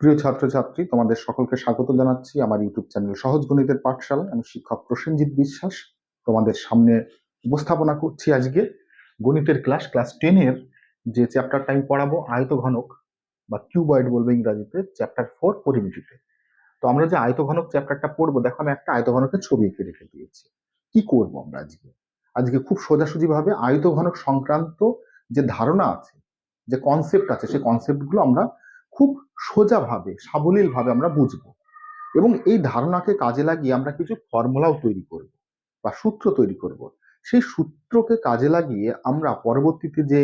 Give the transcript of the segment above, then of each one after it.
প্রিয় ছাত্রছাত্রী, তোমাদের সকলকে স্বাগত জানাচ্ছি আমার ইউটিউব চ্যানেল সহজ গণিতের পাঠশালায়। আমি শিক্ষক প্রসেনজিৎ বিশ্বাস তোমাদের সামনে উপস্থাপনা করছি আজকে গণিতের ক্লাস 10-এর যে চ্যাপ্টারটা আমি পড়াবো, আয়তঘনক বা কিউবয়েড বলবো ইংরাজিতে, চ্যাপ্টার 4 পরিমিতিতে। তো আমরা যে আয়তঘনক চ্যাপ্টারটা পড়বো, দেখো আমি একটা আয়তঘনকের ছবি এঁকে রেখে দিয়েছি। কি করবো আমরা আজকে? আজকে খুব সোজাসুজি ভাবে আয়তঘনক সংক্রান্ত যে ধারণা আছে, যে কনসেপ্ট আছে, সেই কনসেপ্ট গুলো আমরা খুব সোজাভাবে সাবলীল ভাবে আমরা বুঝবো, এবং এই ধারণাকে কাজে লাগিয়ে আমরা কিছু ফর্মুলাও তৈরি করব বা সূত্র তৈরি করব। সেই সূত্রকে কাজে লাগিয়ে আমরা পরবর্তীতে যে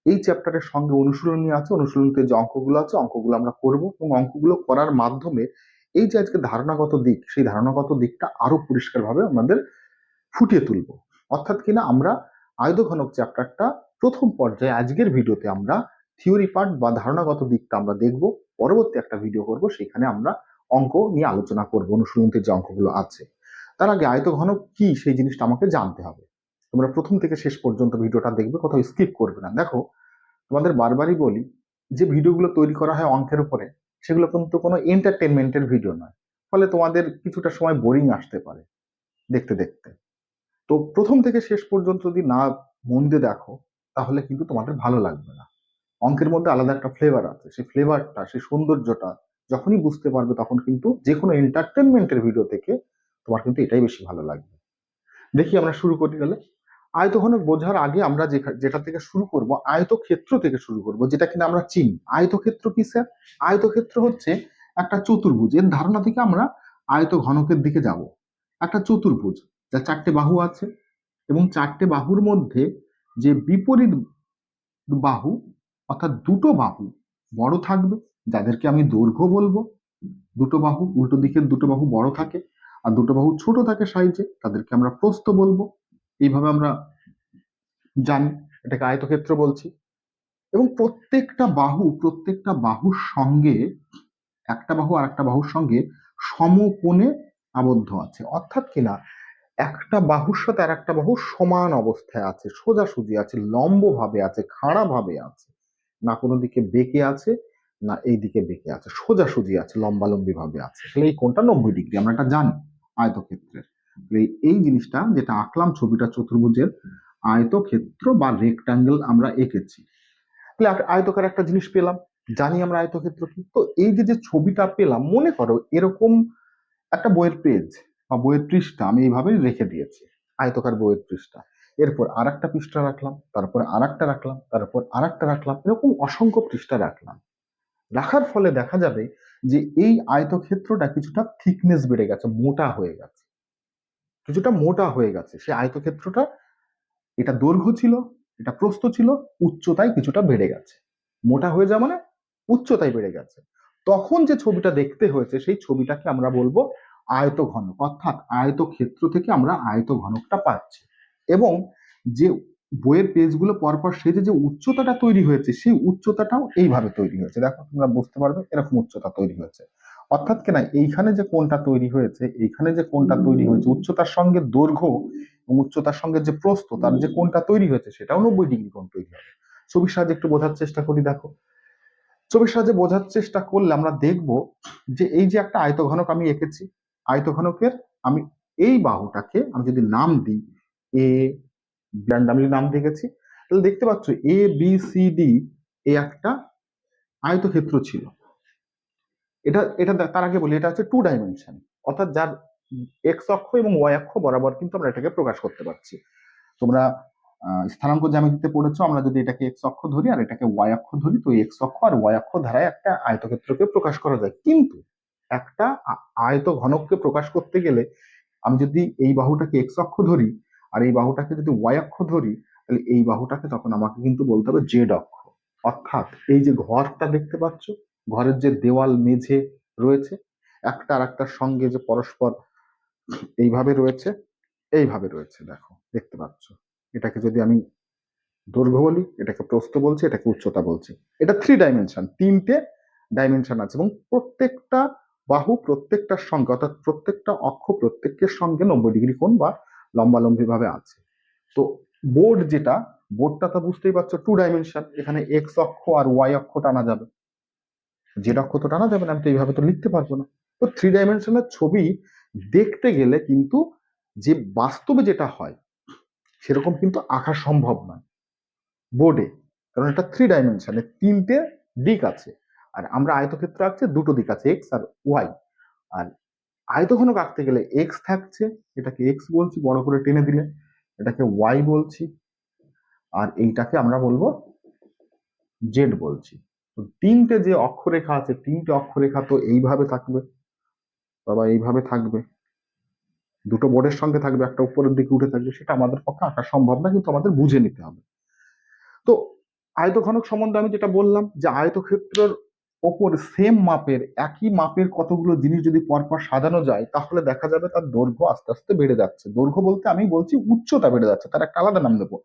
এই চ্যাপ্টারের সঙ্গে অনুশীলনী আছে, অনুশীলনীতে যে অঙ্কগুলো আছে, অঙ্কগুলো আমরা করব, এবং অঙ্কগুলো করার মাধ্যমে এই যে আজকে ধারণাগত দিক, সেই ধারণাগত দিকটা আরো পরিষ্কারভাবে আমাদের ফুটিয়ে তুলব। অর্থাৎ কিনা আমরা আয়তঘনক চ্যাপ্টারটা প্রথম পর্যায়ে আজকের ভিডিওতে আমরা থিওরি পার্ট বা ধারণাগত দিকটা আমরা দেখব। পরবর্তী একটা ভিডিও করব, সেখানে আমরা অঙ্ক নিয়ে আলোচনা করব, অনুশীলনীতে যে অঙ্কগুলো আছে। তার আগে আয়তঘনক কি সেই জিনিসটা আমাকে জানতে হবে। তোমরা প্রথম থেকে শেষ পর্যন্ত ভিডিওটা দেখবে, কোথাও স্কিপ করবে না। দেখো, তোমাদের বারবারই বলি যে ভিডিওগুলো তৈরি করা হয় অঙ্কের উপরে, সেগুলো কিন্তু কোনো এন্টারটেনমেন্টের ভিডিও নয়। ফলে তোমাদের কিছুটা সময় বোরিং আসতে পারে দেখতে দেখতে। তো প্রথম থেকে শেষ পর্যন্ত যদি না মন দিয়ে দেখো, তাহলে কিন্তু তোমাদের ভালো লাগবে না। অঙ্কের মধ্যে আলাদা একটা ফ্লেভার আছে, সেই ফ্লেভারটা, সেই সৌন্দর্যটা যখনই বুঝতে পারবে, তখন কিন্তু যে কোনো এন্টারটেনমেন্টের ভিডিও থেকে তোমার কিন্তু এটাই বেশি ভালো লাগবে। দেখি আমরা শুরু করি গেলে। আয়তঘনক বোঝার আগে আমরা যেটা থেকে শুরু করব, আয়তক্ষেত্র থেকে শুরু করব, যেটা কিনা আমরা চিনি। আয়তক্ষেত্র কি স্যার? আয়তক্ষেত্র হচ্ছে একটা চতুর্ভুজ। এর ধারণা থেকে আমরা আয়তঘনকের দিকে যাব। একটা চতুর্ভুজ যার 4টে বাহু আছে, এবং 4টে বাহুর মধ্যে যে বিপরীত বাহু, অর্থাৎ দুটো বাহু বড় থাকবে, যাদেরকে আমি দৈর্ঘ্য বলবো। দুটো বাহু, উল্টো দিকের দুটো বাহু বড় থাকে আর দুটো বাহু ছোট থাকে সাইজে, তাদেরকে আমরা প্রস্থ বলবো। এইভাবে আমরা জানি, এটাকে আয়তক্ষেত্র বলছি। এবং প্রত্যেকটা বাহুর সঙ্গে, একটা বাহু আর একটা বাহুর সঙ্গে সমকোণে আবদ্ধ আছে। অর্থাৎ কিনা একটা বাহুর সাথে আর একটা বাহু সমান অবস্থায় আছে, সোজাসুজি আছে, লম্ব ভাবে আছে, খাড়া ভাবে আছে, না কোনো দিকে বেঁকে আছে, না এই দিকে বেঁকে আছে, সোজাসুজি আছে, লম্বালম্বি ভাবে আছে। তাহলে এই কোণটা 90 ডিগ্রি, আমরা এটা জানি আয়তক্ষেত্রের। এই জিনিসটা যেটা আঁকলাম, ছবিটা চতুর্ভুজের আয়তক্ষেত্র বা রেক্টাঙ্গেল আমরা এঁকেছি। তাহলে আয়তকার একটা জিনিস পেলাম, জানি আমরা আয়তক্ষেত্র কি। তো এই যে যে ছবিটা পেলাম, মনে করো এরকম একটা বইয়ের পেজ বা বইয়ের পৃষ্ঠা আমি এইভাবে রেখে দিয়েছি, আয়তকার বইয়ের পৃষ্ঠা। এরপর আর একটা পৃষ্ঠা রাখলাম, তারপর আর একটা রাখলাম, তারপর আর একটা রাখলাম, এরকম অসংখ্য পৃষ্ঠা রাখলাম। রাখার ফলে দেখা যাবে যে এই আয়তক্ষেত্রটা কিছুটা থিকনেস বেড়ে গেছে, মোটা হয়ে গেছে, কিছুটা মোটা হয়ে গেছে। সেই আয়তক্ষেত্রটা, এটা দৈর্ঘ্য ছিল, এটা প্রস্থ ছিল, উচ্চতায় কিছুটা বেড়ে গেছে। মোটা হয়ে যাওয়া মানে উচ্চতায় বেড়ে গেছে। তখন যে ছবিটা দেখতে হয়েছে, সেই ছবিটাকে আমরা বলবো আয়তঘনক। অর্থাৎ আয়তক্ষেত্র থেকে আমরা আয়তঘনকটা পাচ্ছি। এবং যে বইয়ের পেজগুলো পরপর সেজে যে উচ্চতাটা তৈরি হয়েছে, সেই উচ্চতাটাও এইভাবে তৈরি হয়েছে। দেখো, তোমরা বুঝতে পারবে, এরকম উচ্চতা তৈরি হয়েছে। অর্থাৎ কিনা এইখানে যে কোণটা তৈরি হয়েছে, এইখানে যে কোণটা তৈরি হয়েছে, উচ্চতার সঙ্গে দৈর্ঘ্য এবং উচ্চতার সঙ্গে যে প্রস্থ, তার যে কোণটা তৈরি হয়েছে, সেটাও 90 ডিগ্রি কোণ তৈরি হবে। ছবির সাহায্যে একটু বোঝার চেষ্টা করি। দেখো, ছবির সাহায্যে বোঝার চেষ্টা করলে আমরা দেখব যে এই যে একটা আয়তঘনক আমি এঁকেছি, আয়তঘনকের আমি এই বাহুটাকে আমি যদি নাম দিই এ, আমি নাম দেখেছি, তাহলে দেখতে পাচ্ছ ABCD এ একটা আয়তক্ষেত্র ছিল। এটা এটা তার আগে বলি, এটা হচ্ছে 2 ডাইমেনশন, অর্থাৎ যার এক্স অক্ষ এবং ওয়াই অক্ষ বরাবর কিন্তু আমরা এটাকে প্রকাশ করতে পারছি। তোমরা স্থানাঙ্ক জ্যামিতিতে পড়েছো, আমরা যদি এটাকে এক্স অক্ষ ধরি আর এটাকে ওয়াই অক্ষ ধরি, তো এক্স অক্ষ আর ওয়াই অক্ষ ধারায় একটা আয়তক্ষেত্রকে প্রকাশ করা যায়। কিন্তু একটা আয়ত ঘনককে প্রকাশ করতে গেলে আমি যদি এই বাহুটাকে এক্স অক্ষ ধরি আর এই বাহুটাকে যদি ওয়াই অক্ষ ধরি, তাহলে এই বাহুটাকে তখন আমাকে কিন্তু বলতে হবে জেড অক্ষ। অর্থাৎ এই যে ঘরটা দেখতে পাচ্ছ, ঘরের যে দেওয়াল মেঝে রয়েছে, একটা আর একটার সঙ্গে যে পরস্পর এইভাবে রয়েছে, এইভাবে রয়েছে, দেখো দেখতে পাচ্ছ। এটাকে যদি আমি দৈর্ঘ্য বলি, এটাকে প্রস্থ বলছি, এটাকে উচ্চতা বলছি। এটা 3 ডাইমেনশন, 3টে ডাইমেনশন আছে, এবং প্রত্যেকটা বাহু প্রত্যেকটার সঙ্গে, অর্থাৎ প্রত্যেকটা অক্ষ প্রত্যেকের সঙ্গে 90 ডিগ্রি কোণ বা লম্বালম্বি ভাবে আছে। তো বোর্ডটা তো বুঝতেই পারছো 2 ডাইমেনশন, এখানে এক্স অক্ষ আর ওয়াই অক্ষ টানা যাবে। জেড অক্ষ তো টানা যাবে না, আমি তো এইভাবে তো লিখতে পারবো না। তো 3 ডাইমেনশনের ছবি দেখতে গেলে কিন্তু যে বাস্তবে যেটা হয় সেরকম কিন্তু আঁকা সম্ভব নয় বোর্ডে, কারণ এটা 3 ডাইমেনশনে 3টে দিক আছে। আর আমরা আয়তক্ষেত্র আঁকছি, দুটো দিক আছে, এক্স আর ওয়াই। আর আয়তঘনক আঁকতে গেলে এক্স থাকছে, এটাকে এক্স বলছি বড় করে টেনে দিলে, এটাকে ওয়াই বলছি, আর এইটাকে আমরা বলবো জেড বলছি। তো 3টে যে অক্ষরেখা আছে, 3টে অক্ষরেখা তো এইভাবে থাকবে বাবা, এইভাবে থাকবে, দুটো বোর্ডের সঙ্গে থাকবে, একটা উপরের দিকে উঠে থাকবে, সেটা আমাদের পক্ষে আঁকা সম্ভব না, কিন্তু আমাদের বুঝে নিতে হবে। তো আয়তঘনক সম্বন্ধে আমি যেটা বললাম যে আয়তক্ষেত্রের ওপর সেম মাপের, একই মাপের কতগুলো জিনিস যদি পরপর সাজানো যায়, তাহলে দেখা যাবে তার দৈর্ঘ্য আস্তে আস্তে বেড়ে যাচ্ছে। দৈর্ঘ্য বলতে আমি বলছি উচ্চতা বেড়ে যাচ্ছে, তার একটা আলাদা নাম দেবো।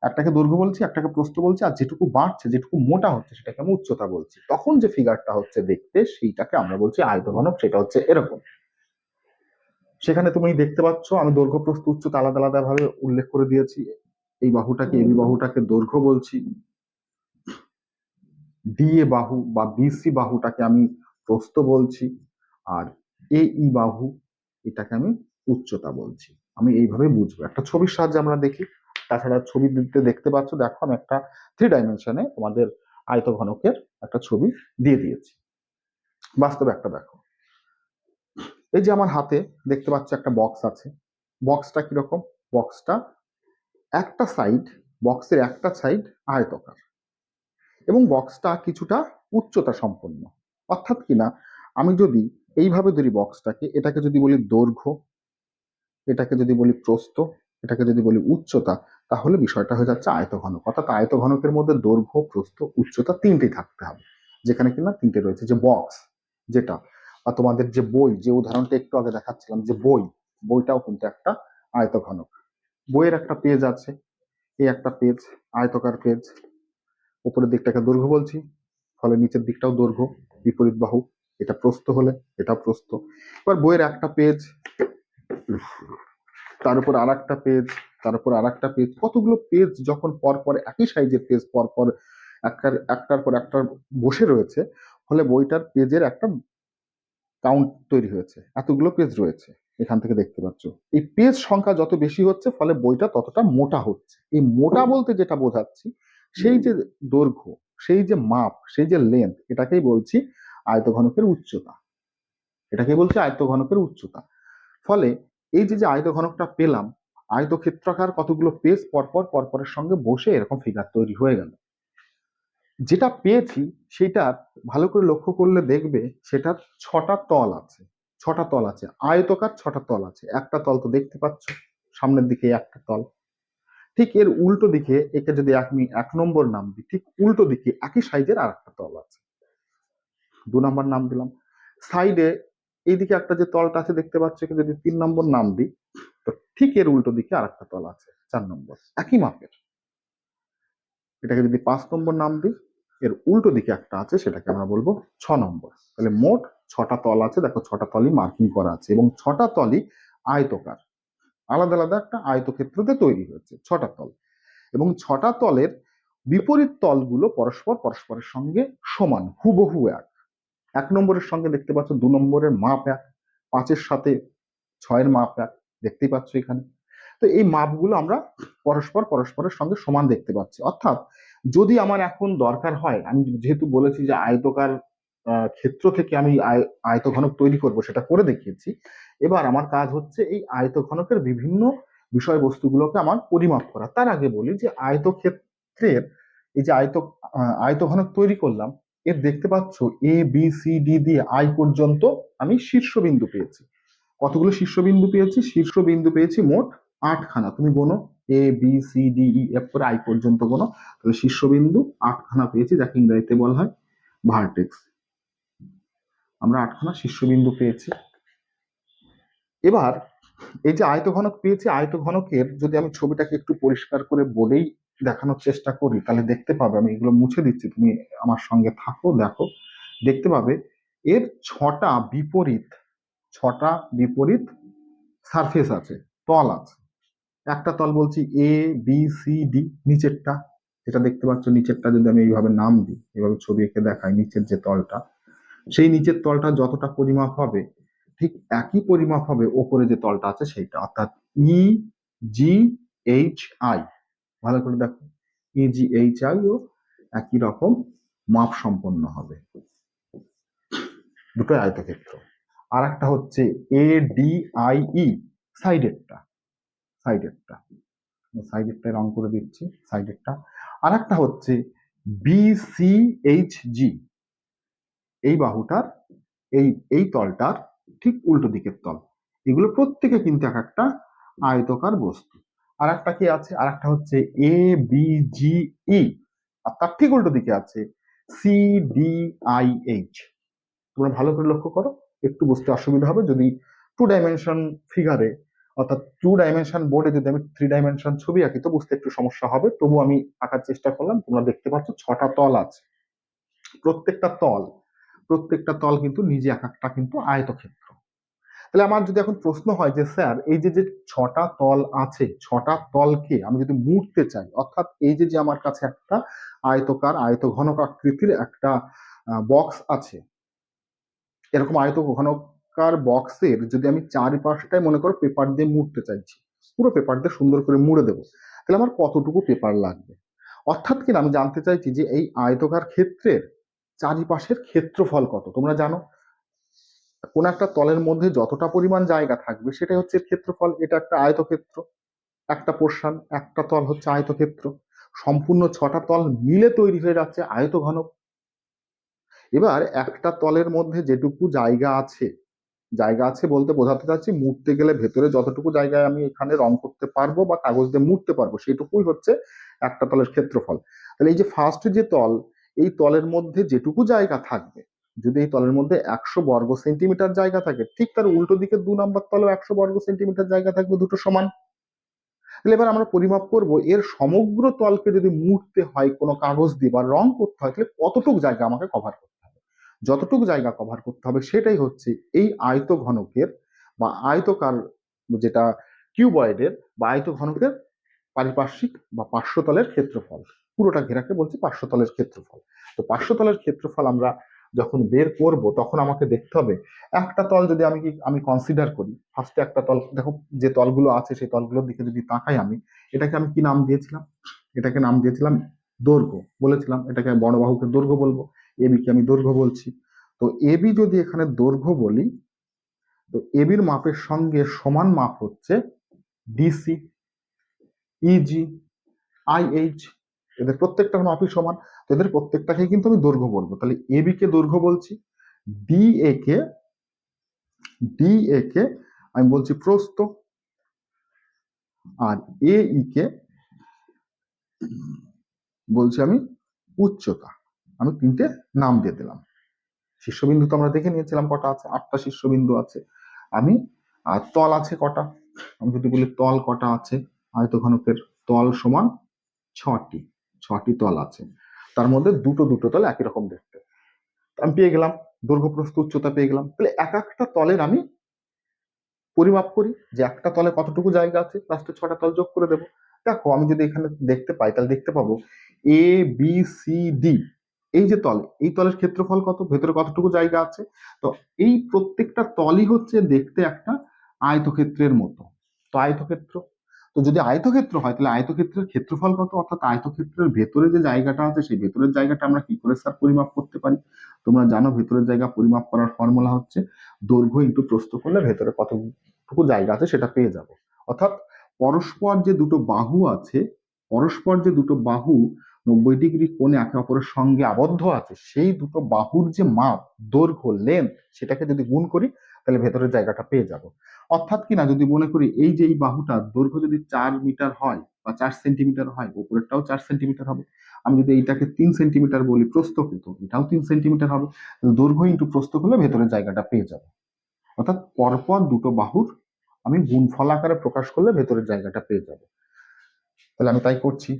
একটাকে দৈর্ঘ্য বলছি, একটাকে প্রস্থ বলছি, আর যেটুকু বাড়ছে, যেটুকু মোটা হচ্ছে, সেটাকে আমি উচ্চতা বলছি। তখন যে ফিগারটা হচ্ছে দেখতে, সেইটাকে আমরা বলছি আয়তঘনক। সেটা হচ্ছে এরকম। সেখানে তুমি দেখতে পাচ্ছ আমি দৈর্ঘ্য প্রস্থ উচ্চতা আলাদা আলাদা ভাবে উল্লেখ করে দিয়েছি। এই বাহুটাকে, এবি বাহুটাকে দৈর্ঘ্য বলছি, ডিএ বাহু বা বিসি বাহুটাকে আমি প্রস্থ বলছি, আর এই বাহু এটাকে আমি উচ্চতা বলছি। আমি এইভাবে বুঝবো, একটা ছবির সাহায্যে আমরা দেখি। তাছাড়া ছবি দিতে দেখতে পাচ্ছ, দেখো আমি একটা 3 ডাইমেনশনে তোমাদের আয়তঘনকের একটা ছবি দিয়ে দিয়েছি। বাস্তবে একটা দেখো, এই যে আমার হাতে দেখতে পাচ্ছ একটা বক্স আছে। বক্সটা কিরকম? বক্সটা একটা সাইড, বক্সের একটা সাইড আয়তকার, এবং বক্সটা কিছুটা উচ্চতা সম্পন্ন। অর্থাৎ কিনা, আমি যদি এইভাবে ধরি বক্সটাকে, এটাকে যদি বলি দৈর্ঘ্য, এটাকে যদি বলি প্রস্থ, এটাকে যদি বলি উচ্চতা, তাহলে বিষয়টা হয়ে যাচ্ছে আয়তঘনক। অর্থাৎ আয়তঘনকের মধ্যে দৈর্ঘ্য, প্রস্থ, উচ্চতা তিনটেই থাকতে হবে। যেখানে কিনা তিনটে রয়েছে। যে বক্স যেটা, বা তোমাদের যে বই, যে উদাহরণটা একটু আগে দেখাচ্ছিলাম, যে বই, বইটাও কিন্তু একটা আয়তঘনক। বইয়ের একটা পেজ আছে, এই একটা পেজ, আয়তকার পেজ। উপরের দিকটাকে দৈর্ঘ্য বলছি, ফলে নিচের দিকটাও দৈর্ঘ্য, বিপরীত বাহু। এটা প্রস্থ হলে এটা প্রস্থ। এবার বইয়ের একটা পেজ, তার উপর আর একটা পেজ, তার উপর আর একটা পেজ, কতগুলো পেজ যখন পরপর একই সাইজের পেজ পরপর একটার পর একটা বসে রয়েছে, ফলে বইটার পেজের একটা কাউন্ট তৈরি হয়েছে, এতগুলো পেজ রয়েছে। এখান থেকে দেখতে পাচ্ছ এই পেজ সংখ্যা যত বেশি হচ্ছে, ফলে বইটা ততটা মোটা হচ্ছে। এই মোটা বলতে যেটা বোঝাচ্ছি, সেই যে দৈর্ঘ্য, সেই যে মাপ, সেই যে লেন্থ, এটাকেই বলছি আয়তঘনকের উচ্চতা। এটাকেই বলছি আয়তঘনকের উচ্চতা। ফলে এই যে যে আয়তঘনকটা পেলাম, আয়তক্ষেত্রাকার কতগুলো পেজ পরপর পরপরের সঙ্গে বসে এরকম ফিগার তৈরি হয়ে গেল। যেটা পেয়েছি সেটা ভালো করে লক্ষ্য করলে দেখবে সেটার 6টা তল আছে। 6টা তল আছে, আয়তকার 6টা তল আছে। একটা তল তো দেখতে পাচ্ছ, সামনের দিকে একটা তল। ঠিক এর উল্টো দিকে, একে যদি আমি 1 নম্বর নাম দিই, ঠিক উল্টো দিকে একই সাইজের আর একটা তল আছে, 2 নম্বর নাম দিলাম। সাইডে এইদিকে একটা যে তলটা আছে দেখতে পাচ্ছ, একে যদি 3 নম্বর নাম দিই, তো ঠিক এর উল্টো দিকে আর একটা তল আছে, 4 নম্বর, একই মাপের। এটাকে যদি 5 নম্বর নাম দিই, এর উল্টো দিকে একটা আছে, সেটাকে আমরা বলবো 6 নম্বর। তাহলে মোট 6টা তল আছে। দেখো 6টা তলই মার্কিং করা আছে, এবং 6টা তলই আয়তকার। আলাদা আলাদা একটা আয়তক্ষেত্রতে তৈরি হয়েছে 6টা তল, এবং 6টা তলের বিপরীত তলগুলো পরস্পর পরস্পরের সঙ্গে সমান, হুবহু এক। 1 নম্বরের সঙ্গে দেখতে পাচ্ছ 2 নম্বরের মাপ এক, 5-এর সাথে 6-এর মাপ এক, দেখতেই পাচ্ছ এখানে। তো এই মাপগুলো আমরা পরস্পর পরস্পরের সঙ্গে সমান দেখতে পাচ্ছি। অর্থাৎ যদি আমার এখন দরকার হয়, আমি যেহেতু বলেছি যে আয়তকার ক্ষেত্র থেকে আমি আয়তঘনক তৈরি করব, সেটা করে দেখিয়েছি। এবার আমার কাজ হচ্ছে এই আয়তঘনকের বিভিন্ন বিষয়বস্তুগুলোকে আমার পরিমাপ করা। তার আগে বলি যে আয়তক্ষেত্রের এই যে আয়তঘনক তৈরি করলাম, এর দেখতে পাচ্ছ ABCD দিয়ে আই পর্যন্ত আমি শীর্ষবিন্দু পেয়েছি। কতগুলো শীর্ষবিন্দু পেয়েছি? শীর্ষবিন্দু পেয়েছি মোট 8খানা। তুমি গোনো, ABCDEF করে আই পর্যন্ত গোনো, তাহলে শীর্ষবিন্দু 8খানা পেয়েছি, যাকে ইংরেজিতে বলা হয় ভার্টেক্স। আমরা 8খানা শীর্ষবিন্দু পেয়েছি। এবার এই যে আয়তঘনক পেয়েছি, আয়তঘনকের যদি আমি ছবিটাকে একটু পরিষ্কার করে বোর্ডেই দেখানোর চেষ্টা করি, তাহলে দেখতে পাবে, আমি এগুলো মুছে দিচ্ছি, তুমি আমার সঙ্গে থাকো, দেখো, দেখতে পাবে এর 6টা বিপরীত সারফেস আছে, তল আছে। একটা তল বলছি ABCD, নিচেরটা যেটা দেখতে পাচ্ছ, নিচেরটা যদি আমি এইভাবে নাম দিই, এইভাবে ছবি এঁকে দেখাই, নিচের যে তলটা, সেই নিচের তলটা যতটা পরিমাপ হবে ঠিক একই পরিমাপ হবে ওপরে যে তলটা আছে সেইটা, অর্থাৎ ই জি এইচ আই। ভালো করে দেখো, ই জি এইচ আই ও একই রকম মাপ সম্পন্ন হবে, দুটো আয়তক্ষেত্র। আর একটা হচ্ছে এ ডি আই ই, সাইডেরটা, সাইডেরটা সাইডেরটা রং করে দিচ্ছি, সাইডেরটা। আর একটা হচ্ছে বি সি এইচ জি, এই বাহুটার এই এই তলটার ঠিক উল্টো দিকের তল। এগুলো প্রত্যেকে কিন্তু এক একটা আয়তকার বস্তু। আর একটা কি আছে, আর একটা হচ্ছে এ বি জি ই, আর তার ঠিক উল্টো দিকে আছে সি ডি আই এইচ। তোমরা ভালো করে লক্ষ্য করো, একটু বুঝতে অসুবিধা হবে যদি 2 ডাইমেনশন ফিগারে অর্থাৎ 2 ডাইমেনশন বোর্ডে যদি আমি 3 ডাইমেনশন ছবি আঁকি তো বুঝতে একটু সমস্যা হবে, তবু আমি আঁকার চেষ্টা করলাম। তোমরা দেখতে পাচ্ছ 6টা তল আছে, প্রত্যেকটা তল, প্রত্যেকটা তল কিন্তু নিজে এক একটা কিন্তু আয়তক্ষেত্র। তাহলে আমার যদি এখন প্রশ্ন হয় যে স্যার এই যে যে 6টা তল আছে, 6টা তলকে আমি যদি মুড়তে চাই, অর্থাৎ এই যে যে আমার কাছে একটা আয়তকার আয়তঘনক আকৃতির একটা বক্স আছে, এরকম আয়তঘনকার বক্সের যদি আমি চারিপাশটায় মনে করো পেপার দিয়ে মুড়তে চাইছি, পুরো পেপার দিয়ে সুন্দর করে মুড়ে দেবো, তাহলে আমার কতটুকু পেপার লাগবে? অর্থাৎ কিনা আমি জানতে চাইছি যে এই আয়তকার ক্ষেত্রের চারিপাশের ক্ষেত্রফল কত। তোমরা জানো কোন একটা তলের মধ্যে যতটা পরিমাণ জায়গা থাকবে সেটাই হচ্ছে এর ক্ষেত্রফল। এটা একটা আয়তক্ষেত্র, একটা পোর্শন, একটা তল হচ্ছে আয়তক্ষেত্র, সম্পূর্ণ 6টা তল মিলে তৈরি হয়ে যাচ্ছে আয়তঘনক। এবার একটা তলের মধ্যে যেটুকু জায়গা আছে, জায়গা আছে বলতে বোঝাতে চাচ্ছি মুড়তে গেলে ভেতরে যতটুকু জায়গায় আমি এখানে রং করতে পারবো বা কাগজ দিয়ে মুড়তে পারবো সেইটুকুই হচ্ছে একটা তলের ক্ষেত্রফল। তাহলে এই যে ফার্স্ট যে তল, এই তলের মধ্যে যেটুকু জায়গা থাকবে, যদি এই তলের মধ্যে 100 বর্গ সেন্টিমিটার জায়গা থাকে, ঠিক তার উল্টো দিকে 2 নম্বর তলেও 100 বর্গ সেন্টিমিটার জায়গা থাকবে, দুটো সমান। তাহলে এবার আমরা পরিমাপ করব এর সমগ্র তলকে যদি মুড়তে হয় কোনো কাগজ দিয়ে বা রং করতে হয় তাহলে কতটুকু জায়গা আমাকে কভার করতে হবে। যতটুকু জায়গা কভার করতে হবে সেটাই হচ্ছে এই আয়ত ঘনকের বা আয়তকার, যেটা কিউবয়েডের বা আয়ত ঘনকের পারিপার্শ্বিক বা পার্শ্বতলের ক্ষেত্রফল। পুরোটা ঘেরাকে বলছি পার্শ্বতলের ক্ষেত্রফল। তো পার্শ্বতলের ক্ষেত্রফল আমরা যখন বের করব তখন আমাকে দেখতে হবে একটা তল যদি আমি কনসিডার করি, ফার্স্টে একটা তল দেখো, যে তলগুলো আছে সেই তলগুলোর দিকে যদি তাকাই আমি, এটাকে আমি কি নাম দিয়েছিলাম? এটাকে নাম দিয়েছিলাম দৈর্ঘ্য, বলেছিলাম এটাকে বড় বাহুকে দৈর্ঘ্য বলবো, এবি কে আমি দৈর্ঘ্য বলছি। তো এবি যদি এখানে দৈর্ঘ্য বলি, তো এবির মাপের সঙ্গে সমান মাপ হচ্ছে ডিসি, ইজি, আইএইচ, এদের প্রত্যেকটার মাপই সমান, তো এদের প্রত্যেকটাকে কিন্তু আমি দৈর্ঘ্য বলবো। তাহলে এবি কে দৈর্ঘ্য বলছি, ডিএ কে ডিএ কে আমি বলছি প্রস্থ, আর এই কে বলছি আমি উচ্চতা। আমি 3টে নাম দিয়ে দিলাম। শীর্ষবিন্দু তো আমরা দেখে নিয়েছিলাম কটা আছে, 8টা শীর্ষবিন্দু আছে। আমি তল আছে কটা, আমি যদি বলি তল কটা আছে, আয়তঘনকের তল সমান 6টি, 6টি তল আছে, তার মধ্যে দুটো দুটো তল একই রকম দেখতে। আমি পেয়ে গেলাম দৈর্ঘ্য প্রস্থ উচ্চতা পেয়ে গেলাম। তাহলে এক একটা তলের আমি পরিমাপ করি যে একটা তলে কতটুকু জায়গা আছে, লাস্টে 6টা তল যোগ করে দেবো। দেখো আমি যদি এখানে দেখতে পাই তাহলে দেখতে পাবো এ বি সি ডি, এই যে তল, এই তলের ক্ষেত্রফল কত, ভেতরে কতটুকু জায়গা আছে। তো এই প্রত্যেকটা তলই হচ্ছে দেখতে একটা আয়তক্ষেত্রের মতো। তো আয়তক্ষেত্র, তো যদি আয়তক্ষেত্র হয় তাহলে আয়তক্ষেত্রের ক্ষেত্রফল কত, অর্থাৎ আয়তক্ষেত্রের ভেতরে যে জায়গাটা আছে সেই ভেতরের জায়গাটা আমরা কি করে স্যার পরিমাপ করতে পারি? তোমরা জানো ভেতরের জায়গা পরিমাপ করার ফর্মুলা হচ্ছে দৈর্ঘ্য ইন্টু প্রস্থ করলে ভেতরে কতটুকু জায়গা আছে সেটা পেয়ে যাবো। অর্থাৎ পরস্পর যে দুটো বাহু আছে, পরস্পর যে দুটো বাহু 90 ডিগ্রি কোণে একে অপরের সঙ্গে আবদ্ধ আছে, সেই দুটো বাহুর যে মাপ, দৈর্ঘ্য লেন্থ, সেটাকে যদি গুণ করি তাহলে ভেতরের জায়গাটা পেয়ে যাব। অর্থাৎ কিনা যদি মনে করি এই যে এই বাহুটার দৈর্ঘ্য যদি 4 মিটার হয় বা 4 সেন্টিমিটার হয়, উপরেরটাও 4 সেন্টিমিটার হবে। আমি যদি এইটাকে 3 সেন্টিমিটার বলি প্রস্থ, কিন্তু এটাও 3 সেন্টিমিটার হবে। দৈর্ঘ্য ইন্টু প্রস্থ করলে ভেতরের জায়গাটা পেয়ে যাবো। অর্থাৎ পরপর দুটো বাহুর আমি গুণফল আকারে প্রকাশ করলে ভেতরের জায়গাটা পেয়ে যাবো। তাহলে আমি তাই করছি।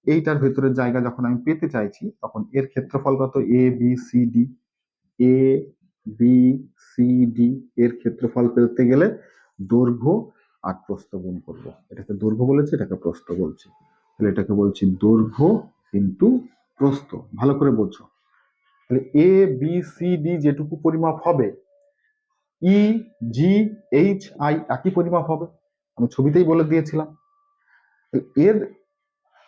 এইটার ভেতরের জায়গা যখন আমি পেতে চাইছি তখন এর ক্ষেত্রফল কত, এ বি সি ডি, এ বি সি ডি এর ক্ষেত্রফল পেতে গেলে দৈর্ঘ্য আর প্রস্থ গুণ করবো। এটাকে দৈর্ঘ্য বলেছি, এটাকে প্রস্থ বলছি, তাহলে এটাকে বলছি দৈর্ঘ্য কিন্তু প্রস্থ। ভালো করে বোঝো, তাহলে এ বি সি ডি যেটুকু পরিমাপ হবে, ই জি এইচ আই একই পরিমাপ হবে, আমি ছবিতেই বলে দিয়েছিলাম। এর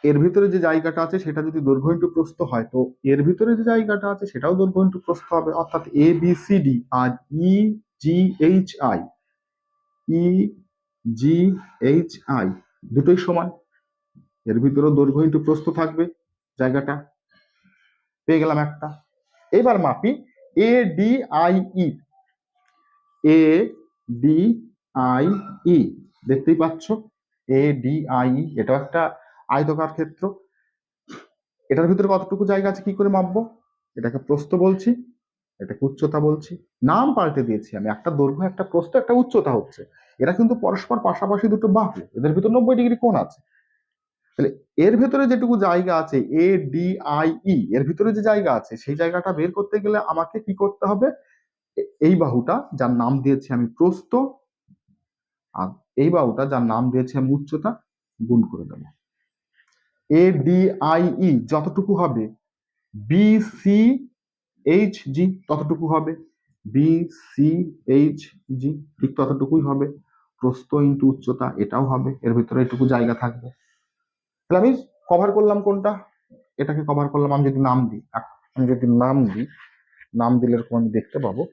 এর ভিতরে যে জায়গাটা আছে সেটা যদি দৈর্ঘ্য ইন্টু প্রস্থ হয়, তো এর ভিতরে যে জায়গাটা আছে সেটাও দৈর্ঘ্য ইন্টু প্রস্থ হবে, অর্থাৎ এ বি সি ডি আর E G H I, E G H I দুটোই সমান। এর ভিতরে দৈর্ঘ্য ইন্টু প্রস্থ থাকবে, জায়গাটা পেয়ে গেলাম একটা। এবার মাপি A D I E, A D I E দেখতেই পাচ্ছ, এ ডি আই ই এটাও একটা আয়তকার ক্ষেত্র। এটার ভিতরে কতটুকু জায়গা আছে কি করে মাপবো? এটাকে প্রস্থ বলছি, এটাকে উচ্চতা বলছি, নাম পাল্টে দিয়েছি আমি, একটা দৈর্ঘ্য একটা প্রস্থ একটা উচ্চতা হচ্ছে। এরা কিন্তু পরস্পর পাশাপাশি দুটো বাহু, এদের ভিতর 90 ডিগ্রি কোণ আছে। তাহলে এর ভেতরে যেটুকু জায়গা আছে এ ডি আই ই, এর ভিতরে যে জায়গা আছে সেই জায়গাটা বের করতে গেলে আমাকে কি করতে হবে? এই বাহুটা যার নাম দিয়েছি আমি প্রস্থ, আর এই বাহুটা যার নাম দিয়েছি আমি উচ্চতা, গুণ করে দেবো। এ ডি আই ই যতটুকু হবে, বি সি এইচ জি ততটুকু হবে, বি সি এইচ জি ঠিক ততটুকুই হবে। প্রস্থ ইন্টু উচ্চতা এটাও হবে, এর ভিতরে এটুকু জায়গা থাকবে। তাহলে আমি কভার করলাম কোনটা? এটাকে কভার করলাম। আমি যদি নাম দিই, আমি যদি নাম দিই, নাম দিলে এরকম আমি দেখতে পাবো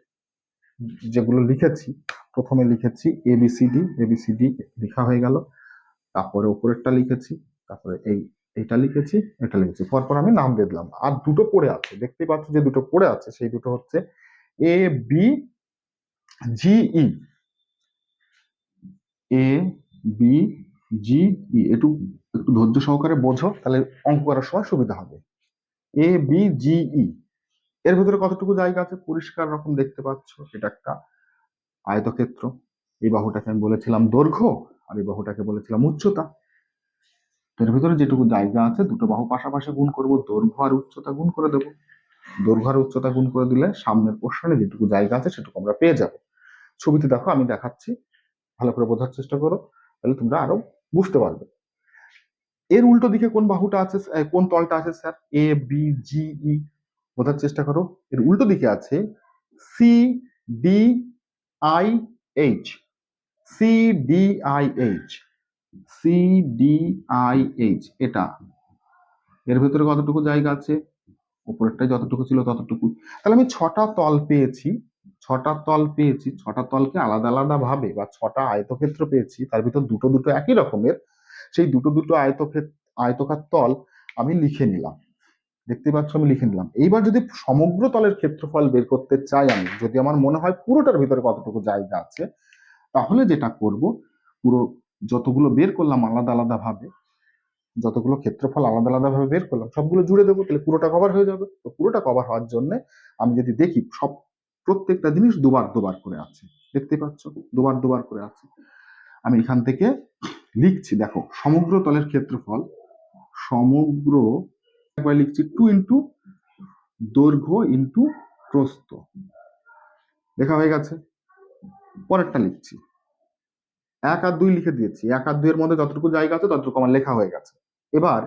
যেগুলো লিখেছি। প্রথমে লিখেছি এবিসিডি, এবিসিডি লেখা হয়ে গেল, তারপরে উপরেরটা লিখেছি, তারপরে এইটা লিখেছি, এটা লিখেছি, পরপর আমি নাম দিয়ে দিলাম। আর দুটো পড়ে আছে, দেখতে পাচ্ছ যে দুটো পড়ে আছে, সেই দুটো হচ্ছে A B G E, A B জি ই। একটু একটু ধৈর্য সহকারে বোঝো, তাহলে অঙ্ক করার সময় সুবিধা হবে। এ বি জি ই এর ভিতরে কতটুকু জায়গা আছে পরিষ্কার রকম দেখতে পাচ্ছ, এটা একটা আয়তক্ষেত্র। এই বাহুটাকে আমি বলেছিলাম দৈর্ঘ্য, আর এই বাহুটাকে বলেছিলাম উচ্চতা। এর ভিতরে যেটুকু জায়গা আছে দুটো বাহু পাশাপাশি গুণ করব, দৈর্ঘ্য আর উচ্চতা গুণ করে দেবো। দৈর্ঘ্য আর উচ্চতা গুণ করে দিলে সামনের পোর্শনে যেটুকু জায়গা আছে সেটুকু আমরা পেয়ে যাব। ছবিতে দেখো আমি দেখাচ্ছি, ভালো করে বোঝার চেষ্টা করো, তাহলে তোমরা আরো বুঝতে পারবে। এর উল্টো দিকে কোন বাহুটা আছে, কোন তলটা আছে স্যার? এ বি জি ই, বোঝার চেষ্টা করো। এর উল্টো দিকে আছে C D I H, C D I H, C D I H এটা। এর ভেতরে কতটুকু জায়গা আছে? উপরেরটাই যতটুকু ছিল ততটুকু। তাহলে আমি ছটা তল পেয়েছি, ছটা তল পেয়েছি, ছটা তলকে আলাদা আলাদা ভাবে বা ছটা আয়তক্ষেত্র পেয়েছি, তার ভিতর দুটো দুটো একই রকমের, সেই দুটো দুটো আয়তকার তল আমি লিখে নিলাম। দেখতে পাচ্ছ আমি লিখে নিলাম। এইবার যদি সমগ্র তলের ক্ষেত্রফল বের করতে চাই আমি, যদি আমার মনে হয় পুরোটার ভিতরে কতটুকু জায়গা আছে, তাহলে যেটা করব, পুরো যতগুলো বের করলাম আলাদা আলাদা ভাবে, যতগুলো ক্ষেত্রফল আলাদা আলাদা ভাবে বের করলাম সবগুলো জুড়ে দেবো, তাহলে পুরোটা কভার হয়ে যাবে। তো পুরোটা কভার হওয়ার জন্য আমি যদি দেখি সব প্রত্যেকটা জিনিস দুবার দুবার করে আছে, দেখতে পাচ্ছ দুবার দুবার করে আছে। আমি এখান থেকে লিখছি, দেখো সমগ্র তলের ক্ষেত্রফল, সমগ্র একবার লিখছি 2 ইন্টু দৈর্ঘ্য ইন্টু প্রস্থ, লেখা হয়ে গেছে। পরেরটা লিখছি, 1 আর 2 লিখে দিয়েছি, 1 আর 2 এর মধ্যে যতটুকু জায়গা আছে ততটুকু আমার লেখা হয়ে গেছে। এবার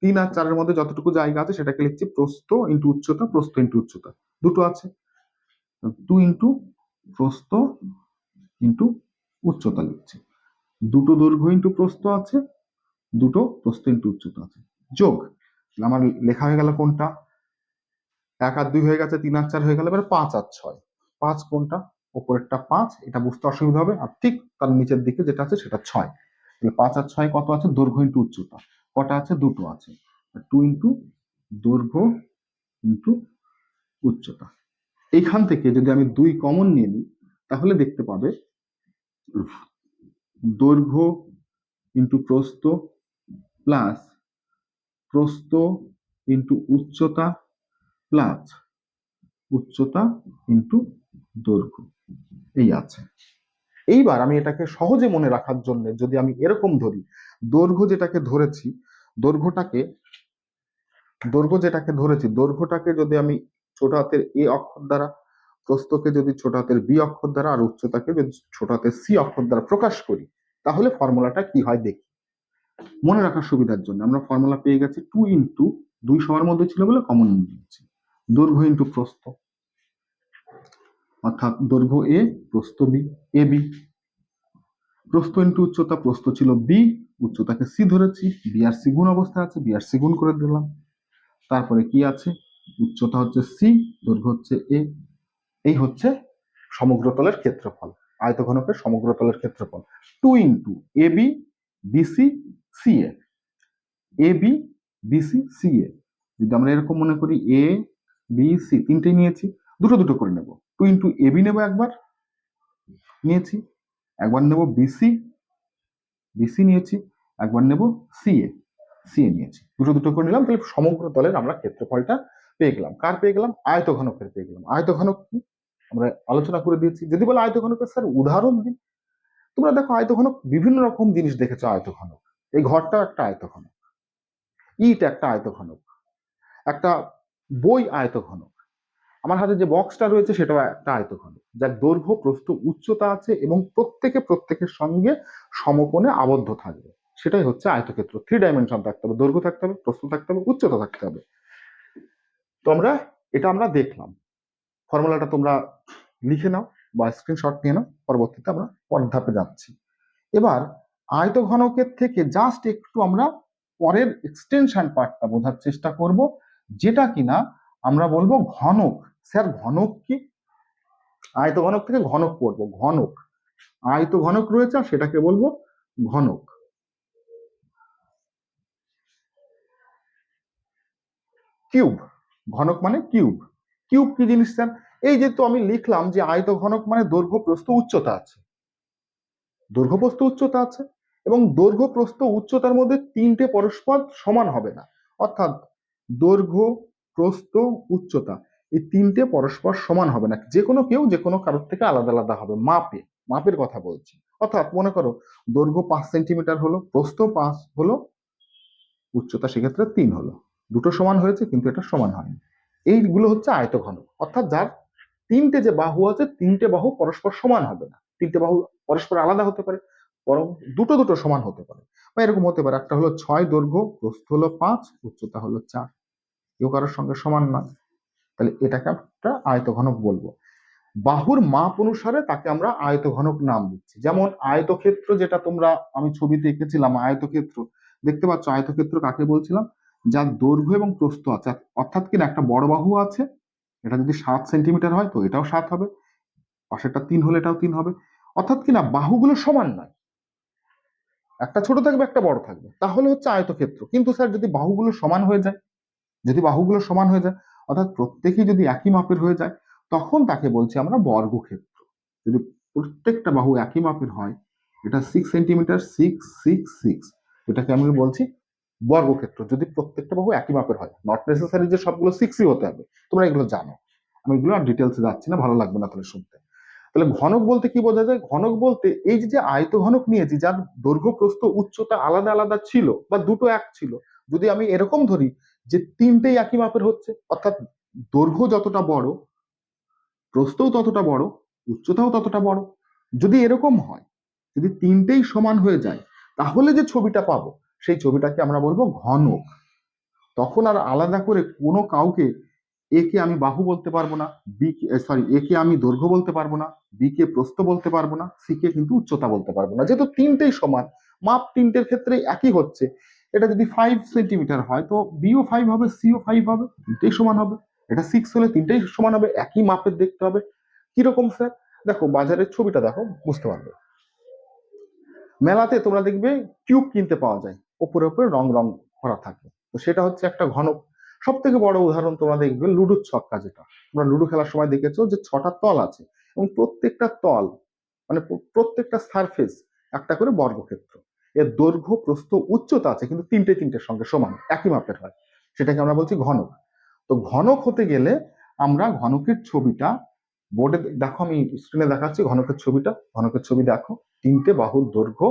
3 আর 4-এর মধ্যে যতটুকু জায়গা আছে সেটাকে লিখছি প্রস্থ ইন্টু উচ্চতা, প্রস্থ ইন্টু উচ্চতা দুটো আছে, 2 ইন্টু প্রস্থ ইন্টু উচ্চতা লিখছি। দুটো দৈর্ঘ্য ইন্টু প্রস্থ আছে, দুটো প্রস্থ ইন্টু উচ্চতা আছে, যোগ। আমার লেখা হয়ে গেল কোনটা? 1 আর 2 হয়ে গেছে, 3 আর 4 হয়ে গেল, এবার 5 আর 6। 5 কোনটা? উপরেরটা 5, এটা বুঝতে অসুবিধা হবে, আর ঠিক তার নিচের দিকে যেটা আছে সেটা 6। তাহলে 5 আর 6 কত আছে? দৈর্ঘ্য ইন্টু উচ্চতা কটা আছে? দুটো আছে, 2 ইন্টু দৈর্ঘ্য ইন্টু উচ্চতা। এইখান থেকে যদি আমি 2 কমন নিয়ে নিই, তাহলে দেখতে পাবে দৈর্ঘ্য ইন্টু প্রস্থ প্লাস প্রস্থ ইন্টু উচ্চতা প্লাস উচ্চতা ইন্টু দৈর্ঘ্য, এই আছে। এইবার আমি এটাকে সহজে মনে রাখার জন্য যদি আমি এরকম ধরি, দৈর্ঘ্য যেটাকে ধরেছি, দৈর্ঘ্যটাকে দৈর্ঘ্যটাকে যদি আমি ছোট হাতের এ অক্ষর দ্বারা, প্রস্থকে যদি ছোট হাতের বি অক্ষর দ্বারা, আর উচ্চতাকে যদি ছোট হাতের সি অক্ষর দ্বারা প্রকাশ করি, তাহলে ফর্মুলাটা কি হয় দেখি। মনে রাখার সুবিধার জন্য আমরা ফর্মুলা পেয়ে গেছি 2 ইন্টু, 2 সবার মধ্যে ছিল বলে কমন নিয়ে নিয়েছি, দৈর্ঘ্য ইন্টু প্রস্থ, অর্থাৎ দৈর্ঘ্য এ, প্রস্থ বি, এ বি। প্রস্থ ইন্টু উচ্চতা, প্রস্থ ছিল বি, উচ্চতাকে সি ধরেছি, বি আর সি গুণ অবস্থায় আছে, বি আর সি গুণ করে দিলাম। তারপরে কি আছে, উচ্চতা হচ্ছে সি, দৈর্ঘ্য হচ্ছে এ। এই হচ্ছে সমগ্রতলের ক্ষেত্রফল, আয়তঘনকের সমগ্রতলের ক্ষেত্রফল। 2 into A B BC C A, A B BC C এ। যদি আমরা এরকম মনে করি এ বি সি তিনটেই নিয়েছি, দুটো দুটো করে নেব। 2 ইন্টু এ বি নেবো একবার, নিয়েছি। একবার নেব বিসি, বিসি নিয়েছি। একবার নেব সি এ, সি এ নিয়েছি। দুটো দুটো করে নিলাম, তাহলে সমগ্র তলের আমরা ক্ষেত্রফলটা পেয়ে গেলাম। কার পেয়ে গেলাম? আয়তঘনকের পেয়ে গেলাম। আয়তঘনক কি আমরা আলোচনা করে দিয়েছি। যদি বলে আয়তঘনকের স্যার উদাহরণ দিন, তোমরা দেখো আয়তঘনক বিভিন্ন রকম জিনিস দেখেছো। আয়তঘনক, এই ঘরটাও একটা আয়তঘনক, ইট একটা আয়তঘনক, একটা বই আয়তঘনক, আমার হাতে যে বক্সটা রয়েছে সেটাও একটা আয়তঘনক, যার দৈর্ঘ্য প্রস্থ উচ্চতা আছে এবং প্রত্যেকের সঙ্গে সমকোণে আবদ্ধ থাকবে। সেটাই হচ্ছে আয়তক্ষেত্র। 3 ডাইমেনশন থাকতে হবে, দৈর্ঘ্য থাকতে হবে, প্রস্থ থাকতে হবে, উচ্চতা থাকতে হবে। তো এটা আমরা দেখলাম। ফর্মুলাটা তোমরা লিখে নাও বা স্ক্রিনশট নিয়ে নাও, পরবর্তীতে আমরা পরের ধাপে যাচ্ছি। এবার আয়তঘনকের থেকে জাস্ট একটু আমরা পরের এক্সটেনশন পার্টটা বোঝার চেষ্টা করব, যেটা কিনা আমরা বলবো ঘনক। স্যার ঘনক কি? আয়তঘনক থেকে ঘনক পড়বো। ঘনক, আয়তঘনক রয়েছে আর সেটাকে বলবো ঘনক। কিউব, ঘনক মানে কিউব। কিউব কি জিনিস স্যার? এই যে তো আমি লিখলাম যে আয়তঘনক মানে দৈর্ঘ্য প্রস্থ উচ্চতা আছে, দৈর্ঘ্য প্রস্থ উচ্চতা আছে, এবং দৈর্ঘ্য প্রস্থ উচ্চতার মধ্যে তিনটে পরস্পর সমান হবে না। অর্থাৎ দৈর্ঘ্য প্রস্থ উচ্চতা এই তিনটে পরস্পর সমান হবে না, যে কোনো কেউ যে কোনো কারোর থেকে আলাদা আলাদা হবে মাপে। মাপের কথা বলছি। অর্থাৎ মনে করো দৈর্ঘ্য 5 সেন্টিমিটার হলো, প্রস্থ 5 হলো, উচ্চতা সেক্ষেত্রে 3 হলো। দুটো সমান হয়েছে কিন্তু এটা সমান হয়নি। এইগুলো হচ্ছে আয়তঘনক। অর্থাৎ যার তিনটে যে বাহু আছে, তিনটে বাহু পরস্পর সমান হবে না, তিনটে বাহু পরস্পর আলাদা হতে পারে, বরং দুটো দুটো সমান হতে পারে। বা এরকম হতে পারে একটা হলো 6 দৈর্ঘ্য, প্রস্থ হলো 5, উচ্চতা হলো 4, কেউ কারোর সঙ্গে সমান না। তাহলে এটাকে আমরা আয়তঘনক বলবো। বাহুর মাপ অনুসারে তাকে আমরা আয়তঘনক নাম দিচ্ছি। যেমন আয়তক্ষেত্র, যেটা তোমরা আমি ছবিতে এঁকেছিলাম আয়তক্ষেত্র, দেখতে পাচ্ছ আয়তক্ষেত্র কাকে বলছিলাম? যার দৈর্ঘ্য এবং প্রস্থ আছে, অর্থাৎ কিনা একটা বড় বাহু আছে, এটা যদি 7 সেন্টিমিটার হয় তো এটাও 7 হবে, পাশেরটা 3 হলে এটাও 3 হবে। অর্থাৎ কিনা বাহুগুলো সমান নয়, একটা ছোট থাকবে একটা বড় থাকবে, তাহলে হচ্ছে আয়তক্ষেত্র। কিন্তু স্যার যদি বাহুগুলো সমান হয়ে যায়, যদি বাহুগুলো সমান হয়ে যায়, অর্থাৎ প্রত্যেকেই যদি একই মাপের হয়ে যায়, তখন তাকে বলছি আমরা বর্গক্ষেত্র। যদি প্রত্যেকটা বাহু একই মাপের হয়, এটা 6 সেন্টিমিটার, 6 6 6, এটাকে আমি বলছি বর্গক্ষেত্র। যদি প্রত্যেকটা বাহু একই মাপের হয়, নট নেসেসারি যে সবগুলো 6ই হতে হবে, তোমরা এগুলো জানো, আমি এগুলো আর ডিটেলসে যাচ্ছি না, ভালো লাগবে না তাহলে শুনতে। তাহলে ঘনক বলতে কি বোঝা যায়? ঘনক বলতে এই যে আয়তঘনক নিয়েছি, যার দৈর্ঘ্য প্রস্থ উচ্চতা আলাদা আলাদা ছিল বা দুটো এক ছিল, যদি আমি এরকম ধরি যে তিনটেই একই মাপের হচ্ছে, অর্থাৎ দৈর্ঘ্য যতটা বড়, প্রস্থও ততটা বড়, উচ্চতাও ততটা বড়, যদি এরকম হয়, যদি তিনটেই সমান হয়ে যায়, তাহলে যে ছবিটা পাবো সেই ছবিটাকে আমরা বলবো ঘনক। তখন আর আলাদা করে কোনো কাউকে এ কে আমি বাহু বলতে পারবো না, বি কে সরি এ কে আমি দৈর্ঘ্য বলতে পারবো না, বি কে প্রস্থ বলতে পারবো না, সি কে কিন্তু উচ্চতা বলতে পারবো না, যেহেতু তিনটেই সমান, মাপ তিনটের ক্ষেত্রে একই হচ্ছে। এটা যদি 5 সেন্টিমিটার হয় তো বিও 5 হবে, সিও 5 হবে, তিনটেই সমান হবে। এটা 6 হলে তিনটেই সমান হবে, একই মাপের দেখতে হবে। কিরকম স্যার? দেখো বাজারের ছবিটা দেখো, বুঝতে পারবে। মেলাতে তোমরা দেখবে কিউব কিনতে পাওয়া যায়, ওপরে ওপরে রং রং করা থাকে, তো সেটা হচ্ছে একটা ঘনক। সব থেকে বড় উদাহরণ তোমরা দেখবে লুডোর ছক্কা, যেটা তোমরা লুডো খেলার সময় দেখেছো, যে 6টা তল আছে এবং প্রত্যেকটা তল মানে প্রত্যেকটা সারফেস একটা করে বর্গক্ষেত্র। এর দৈর্ঘ্য প্রস্থ উচ্চতা আছে, কিন্তু তিনটে তিনটের সঙ্গে সমান একই মাপের হয়, সেটাকে আমরা বলছি ঘনক। তো ঘনক হতে গেলে আমরা ঘনকের ছবিটা বোর্ডে দেখো, আমি স্ক্রিনে দেখাচ্ছি ঘনকের ছবিটা। ঘনকের ছবি দেখো, তিনটে বাহুর দৈর্ঘ্য,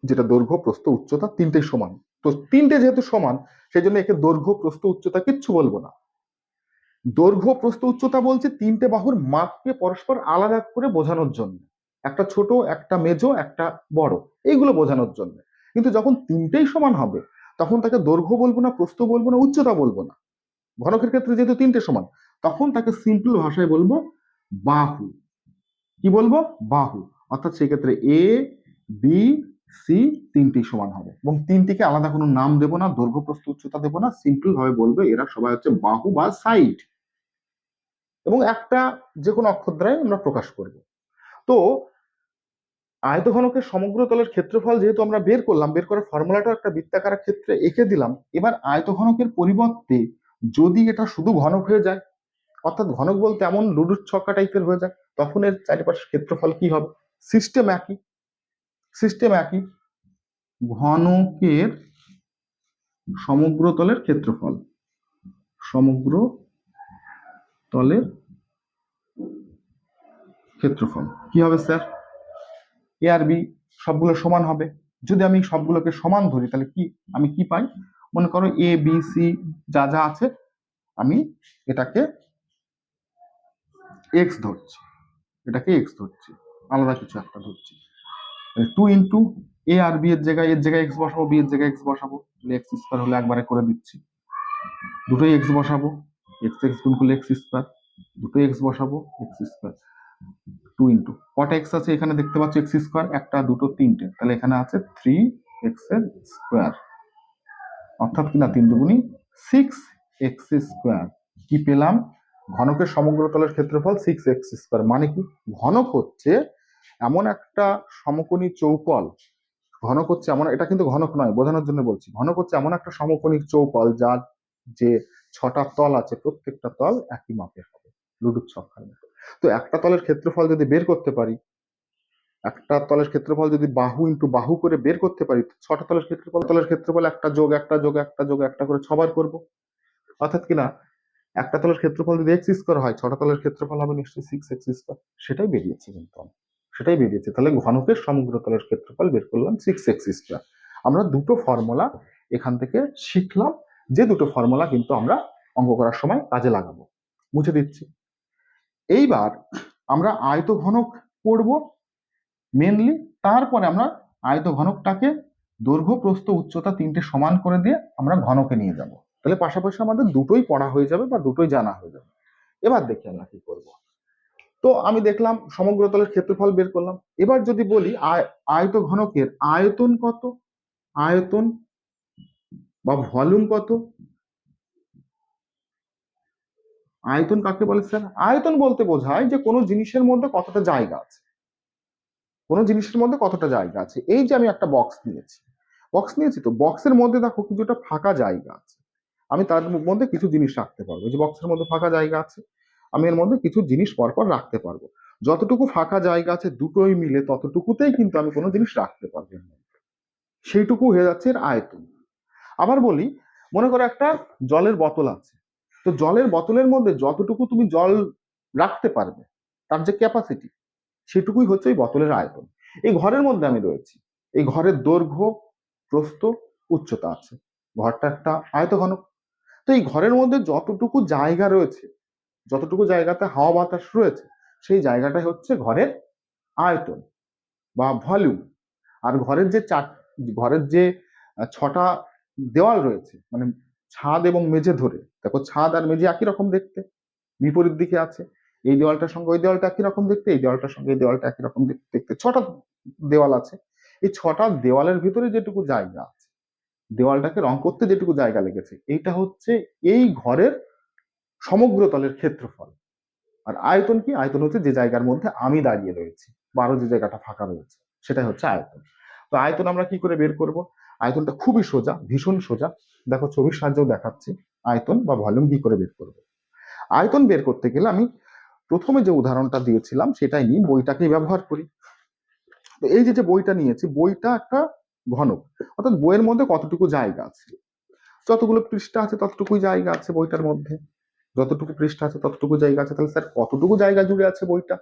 যেটা দৈর্ঘ্য প্রস্থ উচ্চতা তিনটে সমান। তো তিনটে যেহেতু সমান, সেই জন্য একে দৈর্ঘ্য প্রস্থ উচ্চতা কিচ্ছু বলবো না। দৈর্ঘ্য প্রস্থ উচ্চতা বলছে তিনটে বাহুর মাপকে পরস্পর আলাদা করে বোঝানোর জন্য, একটা ছোট একটা মেজো একটা বড়, এইগুলো বোঝানোর জন্য। কিন্তু যখন তিনটেই সমান হবে, তখন তাকে দৈর্ঘ্য বলবো না, প্রস্থ বলবো না, উচ্চতা বলবো না, ঘনকের ক্ষেত্রে যেহেতু তিনটে সমান, তখন তাকে সিম্পল ভাষায় বলবো বাহু। কি বলবো? বাহু। অর্থাৎ সেক্ষেত্রে এ বি সি তিনটি সমান হবে, এবং তিনটিকে আলাদা কোনো নাম দেবো না, দৈর্ঘ্য প্রস্থ উচ্চতা দেবো না, সিম্পল ভাবে বলবো এরা সবাই হচ্ছে বাহু বা সাইড, এবং একটা যে কোনো অক্ষর দ্বারাই আমরা প্রকাশ করব। তো আয়তঘনকের সমগ্র তলের ক্ষেত্রফল যেহেতু আমরা বের করলাম, বের করার ফর্মুলাটা একটা বৃত্তাকার ক্ষেত্রে এঁকে দিলাম। এবার আয়তঘনকের পরিবর্তে যদি এটা শুধু ঘনক হয়ে যায়, অর্থাৎ ঘনক বলতে এমন লুডুর ছক্কা টাইপের হয়ে যায়, তখন এর চারিপাশের ক্ষেত্রফল কি হবে? সিস্টেম একই, সিস্টেম একই। ঘনকের সমগ্র তলের ক্ষেত্রফল, সমগ্র তলের ক্ষেত্রফল কি হবে স্যার? এ আর বি সবগুলো সমান হবে। যদি আমি সবগুলোকে সমান ধরি তাহলে কি আমি কি পাই? মনে করো এ বি সি যা যা আছে, আমি এটাকে এক্স ধরছি, এটাকে এক্স ধরছি, আলাদা কিছু একটা ধরছি। 2 × এ আর বি এর জায়গায় এক্স বসাবো, বি এর জায়গায় এক্স বসাবো, এক্স স্কোয়ার হলে একবারে করে দিচ্ছি। দুটোই এক্স বসাবো, এক্স এক্স গুণ করলে এক্স স্কোয়ার, দুটোই এক্স বসাবো, এক্স স্কোয়ার। 2 × কটা এক্স আছে এখানে দেখতে পাচ্ছ? এক্স স্কোয়ার, একটা দুটো তিনটে, তাহলে এখানে আছে 3x এর স্কোয়ার, অর্থাৎ কিনা 3 × 2 = 6x²। কি পেলাম? ঘনকের সমগ্র তলের ক্ষেত্রফল 6x²। মানে কি? ঘনক হচ্ছে এমন একটা সমকোণী চৌপল, ঘনক হচ্ছে এমন, এটা কিন্তু ঘনক নয়, বোঝানোর জন্য বলছি, ঘনক হচ্ছে এমন একটা সমকোণী চৌপল যার যে 6টা তল আছে প্রত্যেকটা তল একই মাপের হবে, লুডুর ছক্কার মতো। তো একটা তলের ক্ষেত্রফল যদি বের করতে পারি, একটা তলের ক্ষেত্রফল যদি বাহু ইন্টু বাহু করে বের করতে পারি, 6টা তলের ক্ষেত্রফল একটা যোগ একটা যোগ একটা যোগ একটা করে 6বার করবো। অর্থাৎ কিনা একটা তলের ক্ষেত্রফল যদি x² হয়, 6টা তলের ক্ষেত্রফল হবে নিশ্চয়ই 6x²। সেটাই বেরিয়েছে কিন্তু, সেটাই বেরিয়েছে। তাহলে ঘনকের সমগ্র তলের ক্ষেত্রফল বের করলাম 6x²। আমরা দুটো ফর্মুলা এখান থেকে শিখলাম, যে দুটো ফর্মুলা কিন্তু আমরা অঙ্ক করার সময় কাজে লাগাবো। মুছে দিচ্ছি। এইবার আমরা আয়তঘনক করব মেনলি, তারপরে আমরা আয়তঘনকটাকে দৈর্ঘ্য প্রস্থ উচ্চতা তিনটে সমান করে দিয়ে আমরা ঘনকে নিয়ে যাব। তাহলে পাশাপাশি আমাদের দুটোই পড়া হয়ে যাবে বা দুটোই জানা হয়ে যাবে। এবার দেখি আমরা কি করব। তো আমি দেখলাম সমগ্র তলের ক্ষেত্রফল বের করলাম। এবার যদি বলি আয়তঘনকের আয়তন কত, আয়তন বা ভলিউম কত? আয়তন কাকে বলে স্যার? আয়তন বলতে বোঝায় যে কোনো জিনিসের মধ্যে কতটা জায়গা আছে, কোনো জিনিসের মধ্যে কতটা জায়গা আছে। এই যে আমি একটা বক্স নিয়েছি, তো বক্সের মধ্যে দেখো কিছুটা ফাঁকা জায়গা আছে, আমি তার মধ্যে কিছু জিনিস রাখতে পারবো। এই যে বক্সের মধ্যে ফাঁকা জায়গা আছে, আমি এর মধ্যে কিছু জিনিস পরপর রাখতে পারবো। যতটুকু ফাঁকা জায়গা আছে দুটোই মিলে ততটুকুতেই কিন্তু আমি কোনো জিনিস রাখতে পারবো, সেইটুকু হয়ে যাচ্ছে এর আয়তন। আবার বলি, মনে করো একটা জলের বোতল আছে, তো জলের বোতলের মধ্যে যতটুকু তুমি জল রাখতে পারবে, তার যে ক্যাপাসিটি, সেটুকুই হচ্ছে এই বোতলের আয়তন। এই ঘরের মধ্যে আমি রয়েছি, এই ঘরের দৈর্ঘ্য প্রস্থ উচ্চতা আছে, ঘরটা একটা আয়তঘনক। তো এই ঘরের মধ্যে যতটুকু জায়গা রয়েছে, যতটুকু জায়গাতে হাওয়া বাতাস রয়েছে, সেই জায়গাটাই হচ্ছে ঘরের আয়তন বা ভলিউম। আর ঘরের যে 6টা দেওয়াল রয়েছে, মানে ছাদ এবং মেঝে ধরে দেখো, ছাদ আর মেঝে একই রকম দেখতে, বিপরীত দিকে আছে, এই দেওয়ালটার সঙ্গে ওই দেওয়ালটা একই রকম দেখতে, এই দেওয়ালটার সঙ্গে এই দেওয়ালটা একই রকম দেখতে 6টা দেওয়াল আছে। এই 6টা দেওয়ালের ভিতরে যেটুকু জায়গা আছে, দেওয়ালটাকে রং করতে যেটুকু জায়গা লেগেছে, এইটা হচ্ছে এই ঘরের সমগ্র তলের ক্ষেত্রফল। আর আয়তন কি? আয়তন হচ্ছে যে জায়গার মধ্যে আমি দাঁড়িয়ে রয়েছি বা আরো যে জায়গাটা ফাঁকা রয়েছে, সেটাই হচ্ছে আয়তন। তো আয়তন আমরা কি করে বের করব? আয়তনটা খুবই সোজা, ভীষণ সোজা। দেখো ছবির সাহায্যেও দেখাচ্ছি আয়তন বা ভলিউম কি করে বের করব। আয়তন বের করতে গেলে আমি প্রথমে যে উদাহরণটা দিয়েছিলাম সেটাই নিয়ে বইটাকেই ব্যবহার করি। তো এই যে বইটা নিয়েছি, বইটা একটা ঘনক, অর্থাৎ বইয়ের মধ্যে কতটুকু জায়গা আছে, যতগুলো পৃষ্ঠা আছে ততটুকুই জায়গা আছে বইটার মধ্যে, যতটুকু পৃষ্ঠা আছে ততটুকু জায়গা আছে। তাহলে স্যার কতটুকু জায়গা জুড়ে আছে বইটা?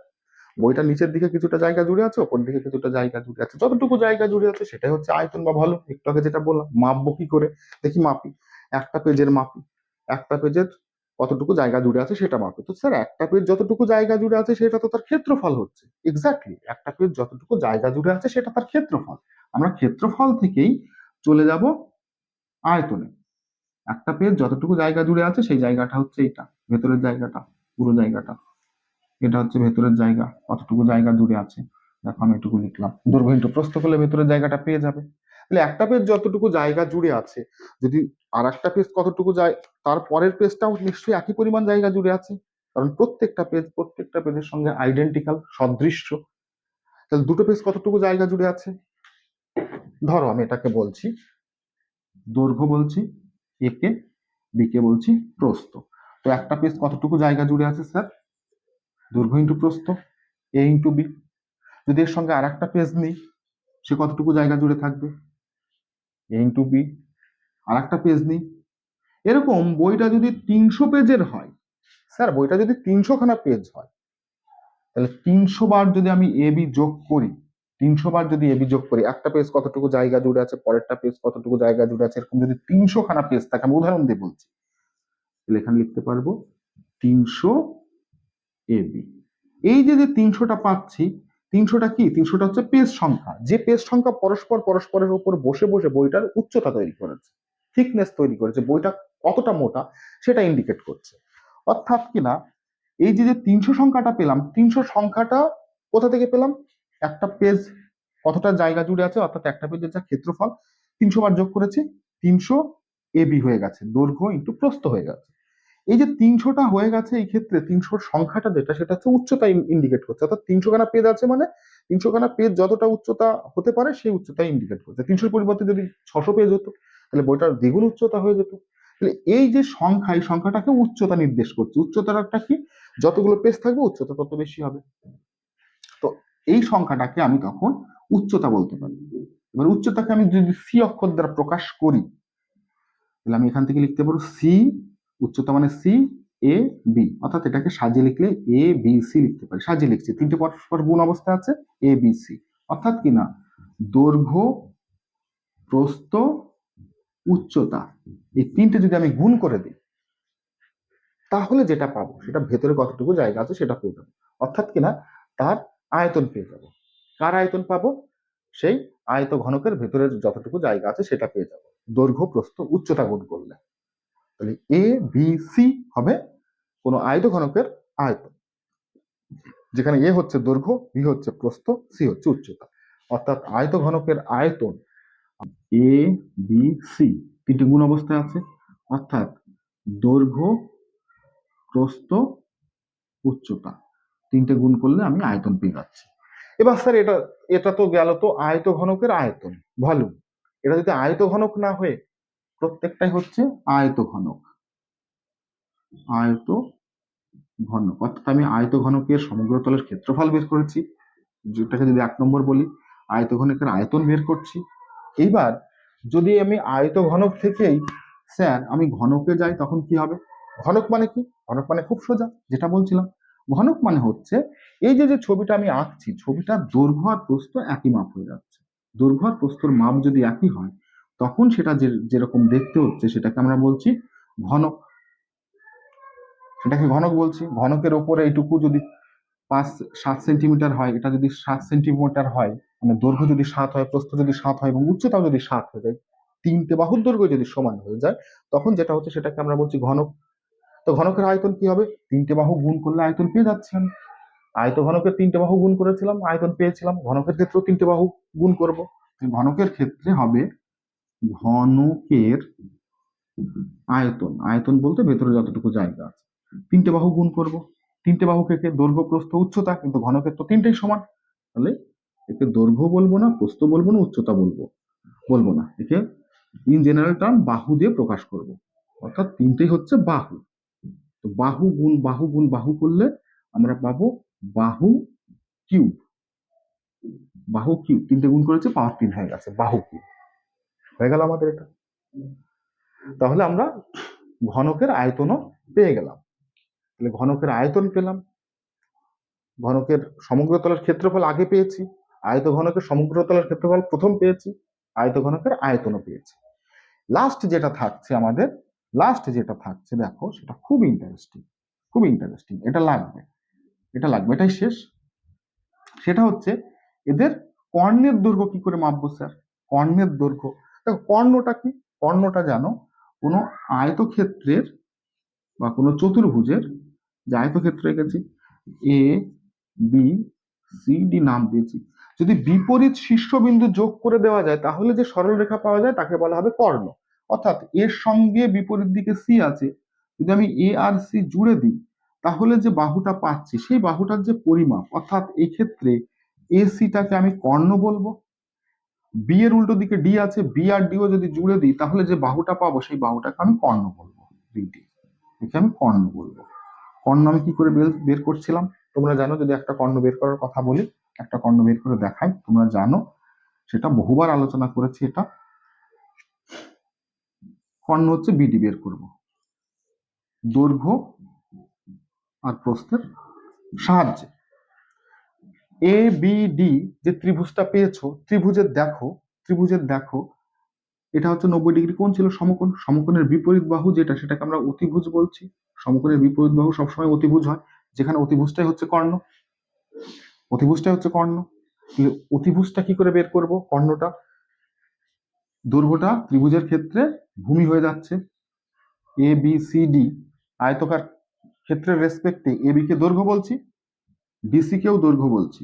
বইটার নিচের দিকে কিছুটা জায়গা জুড়ে আছে, ওপর দিকে কিছুটা জায়গা জুড়ে আছে, যতটুকু জায়গা জুড়ে আছে সেটাই হচ্ছে আয়তন বা ভলিউম। একটু আগে যেটা বললাম, মাপবো কি করে? দেখি মাপি, একটা পেজের মাপি, একটা পেজের কতটুকু জায়গা জুড়ে আছে সেটা মাপি। তো স্যার একটা পেজ যতটুকু জায়গা জুড়ে আছে সেটা তো তার ক্ষেত্রফল হচ্ছে। এক্স্যাক্টলি, একটা পেজ যতটুকু জায়গা জুড়ে আছে সেটা তার ক্ষেত্রফল। আমরা ক্ষেত্রফল থেকেই চলে যাব আয়তনে। একটা পেজ যতটুকু জায়গা জুড়ে আছে সেই জায়গাটা হচ্ছে এটা, ভেতরের জায়গাটা, পুরো জায়গাটা। এটা হচ্ছে ভেতরের জায়গা, কতটুকু জায়গা জুড়ে আছে দেখো আমি এটুকু লিখলাম। দৈর্ঘ্য ইন্টু প্রস্থ করলে ভেতরের জায়গাটা পেয়ে যাবে। তাহলে একটা পেজ যতটুকু জায়গা জুড়ে আছে, যদি আর একটা পেজ কতটুকু যায়, তার পরের পেজটাও নিশ্চয়ই একই পরিমাণ জায়গা জুড়ে আছে, কারণ প্রত্যেকটা পেজের সঙ্গে আইডেন্টিক্যাল, সদৃশ্য। তাহলে দুটো পেজ কতটুকু জায়গা জুড়ে আছে, ধরো আমি এটাকে বলছি দৈর্ঘ্য বলছি এ কে, বি কে বলছি প্রস্থ। তো একটা পেজ কতটুকু জায়গা জুড়ে আছে স্যার, দৈর্ঘ্য ইন্টু প্রস্থ, এ ইন্টু বি। যদি এর সঙ্গে আর একটা পেজ নিই, সে কতটুকু জায়গা জুড়ে থাকবে, এ ইন্টু বি। আর একটা পেজ নিই, এরকম বইটা যদি 300 পেজের হয়, স্যার বইটা যদি 300 খানা পেজ হয়, তাহলে 300 বার যদি আমি এ বি যোগ করি, 300 বার যদি এবি যোগ করি, একটা পেজ কতটুকু জায়গা জুড়ে আছে, পরেরটা পেজ কতটুকু জায়গা জুড়ে আছে, এরকম যদি 300 খানা পেজ থাকে, আমি উদাহরণ দিয়ে বলছি, তাহলে এখানে লিখতে পারবো 300 এবি। এই যে যে 300টা পাচ্ছি, 300টা কি, 300টা হচ্ছে পেজ সংখ্যা, যে পেজ সংখ্যা পরস্পরের উপর বসে বসে বইটার উচ্চতা তৈরি করেছে, থিকনেস তৈরি করেছে, বইটা কতটা মোটা সেটা ইন্ডিকেট করছে। অর্থাৎ কিনা এই যে যে 300 সংখ্যাটা পেলাম, 300 সংখ্যাটা কোথা থেকে পেলাম, একটা পেজ কতটা জায়গা জুড়ে আছে, অর্থাৎ একটা পেজের যা ক্ষেত্রফল 300 বার যোগ করেছি, 300 এবি হয়ে গেছে, দৈর্ঘ্য ইন্টু প্রস্থ হয়ে গেছে। এই যে 300টা হয়ে গেছে, এই ক্ষেত্রে 300 সংখ্যাটা যেটা, সেটা হচ্ছে উচ্চতা ইন্ডিকেট করছে। অর্থাৎ 300 খানা পেজ আছে মানে 300 খানা পেজ যতটা উচ্চতা হতে পারে সেই উচ্চতা ইন্ডিকেট করছে। 300 পরিবর্তে যদি 600 পেজ হতো, তাহলে বইটার দ্বিগুণ উচ্চতা হয়ে যেত। তাহলে এই যে সংখ্যা, এই সংখ্যাটাকে উচ্চতা নির্দেশ করছে। উচ্চতাটা কি, যতগুলো পেজ থাকবে উচ্চতা তত বেশি হবে। তো এই সংখ্যাটাকে আমি তখন উচ্চতা বলতে পারি। এবার উচ্চতাকে আমি যদি সি অক্ষর দ্বারা প্রকাশ করি, তাহলে আমি এখান থেকে লিখতে পারবো সি, উচ্চতা মানে সি এ বি, অর্থাৎ এটাকে সাজিয়ে লিখলে এ বি সি লিখতে পারি। সাজিয়ে লিখছি, তিনটে পরস্পর গুণ অবস্থা আছে, এ বি সি। অর্থাৎ কি না, দৈর্ঘ্য, প্রস্থ, উচ্চতা, এই তিনটে যদি আমি গুণ করে দিই, তাহলে যেটা পাবো সেটা ভেতরে কতটুকু জায়গা আছে সেটা পেয়ে যাবো। অর্থাৎ কিনা তার আয়তন পেয়ে যাবো। কার আয়তন পাবো, সেই আয়ত ঘনকের ভেতরের যতটুকু জায়গা আছে সেটা পেয়ে যাবো দৈর্ঘ্য, প্রস্থ, উচ্চতা গুণ করলে। তাহলে এ বি সি হবে কোনো আয়ত ঘনকের আয়তন, যেখানে এ হচ্ছে দৈর্ঘ্য, বি হচ্ছে প্রস্থ, সি হচ্ছে উচ্চতা। অর্থাৎ আয়ত ঘনকের আয়তন এ বি সি তিনটি গুণ অবস্থায় আছে, অর্থাৎ দৈর্ঘ্য, প্রস্থ, উচ্চতা তিনটে গুণ করলে আমি আয়তন পেয়ে যাচ্ছি। এবার স্যার এটা এটা তো গেল তো আয়ত ঘনকের আয়তন, ভলিউম। এটা যদি আয়ত ঘনক না হয়ে প্রত্যেকটাই হচ্ছে আয়ত ঘনক, আয়ত ঘনক, অর্থাৎ আমি আয়ত ঘনকের সমগ্র তলের ক্ষেত্রফল বের করেছি, যেটাকে যদি 1 নম্বর বলি, আয়ত ঘনকের আয়তন বের করছি। এইবার যদি আমি আয়ত ঘনক থেকেই স্যার আমি ঘনকে যাই, তখন কি হবে, ঘনক মানে কি, ঘনক মানে খুব সোজা, যেটা বলছিলাম, ঘনক মানে হচ্ছে এই যে যে ছবিটা আমি আঁকছি, ছবিটার দৈর্ঘ্য আর প্রস্থ একই মাপ হয়ে যাচ্ছে। দৈর্ঘ্য আর প্রস্থর মাপ যদি একই হয়, তখন সেটা যেরকম দেখতে হচ্ছে সেটাকে আমরা বলছি ঘনক, সেটাকে ঘনক বলছি। ঘনকের ওপরে এইটুকু যদি 5-7 সেন্টিমিটার হয়, এটা যদি 7 সেন্টিমিটার হয়, মানে দৈর্ঘ্য যদি 7 হয়, প্রস্থ যদি 7 হয় এবং উচ্চতাও যদি 7 হয়ে যায়, তিনটে বাহুর দৈর্ঘ্য যদি সমান হয়ে যায়, তখন যেটা হচ্ছে সেটাকে আমরা বলছি ঘনক। তো ঘনকের আয়তন কি হবে, তিনটে বাহু গুণ করলে আয়তন পেয়ে যাচ্ছি আমি। আয়ত ঘনকের তিনটে বাহু গুণ করেছিলাম, আয়তন পেয়েছিলাম। ঘনকের ক্ষেত্রেও তিনটে বাহু গুণ করব। ঘনকের ক্ষেত্রে হবে ঘনকের আয়তন, আয়তন বলতে ভেতরে যতটুকু জায়গা আছে, তিনটে বাহু গুণ করব। তিনটে বাহু থেকে দৈর্ঘ্য, প্রস্থ, উচ্চতা, কিন্তু ঘনকের তো তিনটেই সমান, তাহলে একে দৈর্ঘ্য বলবো না, প্রস্থ বলবো না, উচ্চতা বলবো না, একে ইন জেনারেল টার্ম বাহু দিয়ে প্রকাশ করব। অর্থাৎ তিনটেই হচ্ছে বাহু। তো বাহু গুণ বাহু করলে আমরা পাবো বাহু কিউব। বাহু কিউব, তিনটে গুণ করেছে, পাওয়ার 3 হয়ে গেছে, বাহু কিউব হয়ে গেল আমাদের এটা। তাহলে আমরা ঘনকের আয়তনও পেয়ে গেলাম। তাহলে ঘনকের আয়তন পেলাম, ঘনকের সমগ্র তলের ক্ষেত্রফল আগে পেয়েছি, আয়ত ঘনকের সমগ্র তলের ক্ষেত্রফল প্রথম পেয়েছি, আয়ত ঘনকের আয়তনও পেয়েছি। লাস্ট যেটা থাকছে আমাদের, দেখো সেটা খুব ইন্টারেস্টিং, খুব ইন্টারেস্টিং, এটা লাগবে, এটাই শেষ। সেটা হচ্ছে এদের কর্ণের দৈর্ঘ্য কি করে মাপবো স্যার, কর্ণের দৈর্ঘ্য। দেখো কর্ণটা কি, কর্ণটা জানো কোনো আয়তক্ষেত্রের বা কোনো চতুর্ভুজের, যে আয়তক্ষেত্র এঁকেছি, এ বি সি ডি নাম দিয়েছি, যদি বিপরীত শীর্ষবিন্দু যোগ করে দেওয়া যায় তাহলে যে সরলরেখা পাওয়া যায় তাকে বলা হবে কর্ণ। অর্থাৎ এর সঙ্গে বিপরীত দিকে সি আছে, যদি আমি এ আর সি জুড়ে দিই তাহলে যে বাহুটা পাচ্ছি সেই বাহুটার যে পরিমাপ, অর্থাৎ এই ক্ষেত্রে এ সিটাকে আমি কর্ণ বলবো। বি এর উল্টো দিকে ডি আছে, বি আর ডিও যদি জুড়ে দিই তাহলে যে বাহুটা পাবো সেই বাহুটাকে আমি কর্ণ বলবো। বিডি, একে আমি কর্ণ বলবো। কর্ণ আমি কি করে বের করছিলাম তোমরা জানো। যদি একটা কর্ণ বের করার কথা বলি, একটা কর্ণ বের করে দেখাই, তোমরা জানো, সেটা বহুবার আলোচনা করেছি। এটা কর্ণ হচ্ছে বিডি বের করব, দৈর্ঘ্য আর প্রস্থের সাহায্যে। এ বি ডি যে ত্রিভুজটা পেয়েছো, ত্রিভুজের দেখো এটা হচ্ছে 90 ডিগ্রি কোণ ছিল, সমকোণ। সমকোণের বিপরীত বাহু যেটা, সেটাকে আমরা অতিভুজ বলছি। সমকোণের বিপরীত বাহু সবসময় অতিভুজ হয়, যেখানে অতিভুজটাই হচ্ছে কর্ণ। অতিভুজটা কি করে বের করব? কর্ণটা, দৈর্ঘ্যটা ত্রিভুজের ক্ষেত্রে ভূমি হয়ে যাচ্ছে। এ বি সি ডি আয়তকার ক্ষেত্রের রেসপেক্টে এ বি কে দৈর্ঘ্য বলছি, ডিসি কেও দৈর্ঘ্য বলছি।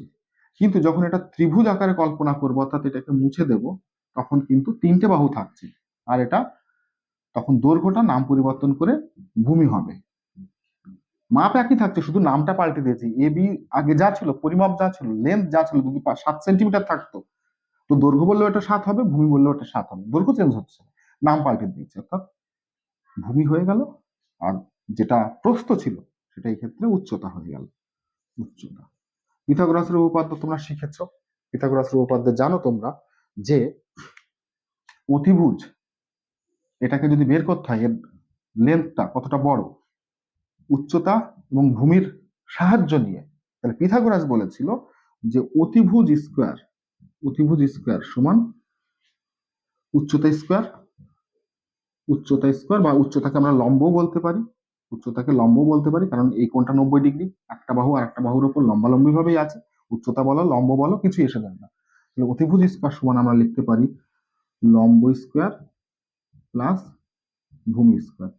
কিন্তু যখন এটা ত্রিভুজ আকারে কল্পনা করবো, অর্থাৎ এটাকে মুছে দেব, তখন কিন্তু 3টে বাহু থাকছে, আর এটা তখন দৈর্ঘ্যটা নাম পরিবর্তন করে ভূমি হবে। মাপ একই থাকছে, শুধু নামটা পাল্টে দিয়েছি। এ বি আগে যা ছিল, পরিমাপ যা ছিল, লেন্থ যা ছিল, যদি 7 সেন্টিমিটার থাকতো তো দৈর্ঘ্য বললেও এটা 7 হবে, ভূমি বললেও এটা 7 হবে। দৈর্ঘ্য চেঞ্জ হচ্ছে, নাম পাল্টে দিয়েছে, অর্থাৎ ভূমি হয়ে গেল। আর যেটা প্রস্থ ছিল সেটা এই ক্ষেত্রে উচ্চতা হয়ে গেল, উচ্চতা। পিথাগোরাসের উপপাদ্য তোমরা শিখেছো। পিথাগোরাসের উপপাদ্য জানো তোমরা যে অতিভুজ এটাকে যদি বের করতে হয়, এর লেন্থটা কতটা বড়, উচ্চতা এবং ভূমির সাহায্য নিয়ে, তাহলে পিথাগোরাস বলেছিল যে অতিভুজ স্কোয়ার সমান উচ্চতা স্কোয়ার। বা উচ্চতাকে আমরা লম্ব বলতে পারি, কারণ এই কোণটা 90 ডিগ্রি, একটা বাহু আর একটা বাহুর উপর লম্বালম্বি ভাবেই আছে। উচ্চতা বলো লম্ব বলো কিছু এসে যায় না। তাহলে অতিভুজ স্কোয়ার সমান আমরা লিখতে পারি লম্ব স্কোয়ার প্লাস ভূমি স্কোয়ার।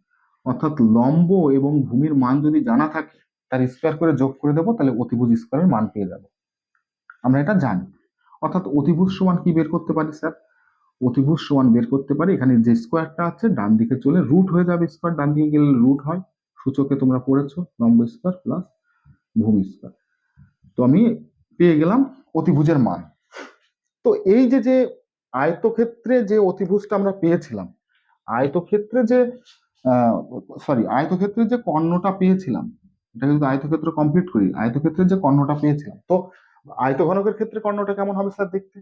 অর্থাৎ লম্ব এবং ভূমির মান যদি জানা থাকে, তার স্কোয়ার করে যোগ করে দেবো, তাহলে অতিভুজ স্কোয়ারের মান পেয়ে যাবো। আমরা এটা জানি। অর্থাৎ অতিভুজ সমান কি বের করতে পারি স্যার? অতিভুজ সমান বের করতে পারি, এখানে যে স্কোয়ারটা আছে ডান দিকে চলে রুট হয়ে যাবে, স্কোয়ার ডান দিকে গেলে রুট হয়। সূচকে তোমরা পড়েছো লম্ব স্কোয়ার প্লাস ভূমি স্কোয়ার। তো আমি পেয়ে গেলাম অতিভুজের মান। তো এই যে যে আয়তক্ষেত্রে যে অতিভুজটা আমরা পেয়েছিলাম, আয়তক্ষেত্রে যে আয়তক্ষেত্রে যে কর্ণটা পেয়েছিলাম, এটা কিন্তু আয়তক্ষেত্র কমপ্লিট করি, আয়তক্ষেত্রের যে কর্ণটা পেয়েছিলাম, তো আয়তঘনকের ক্ষেত্রে কর্ণটা কেমন হবে স্যার দেখতে?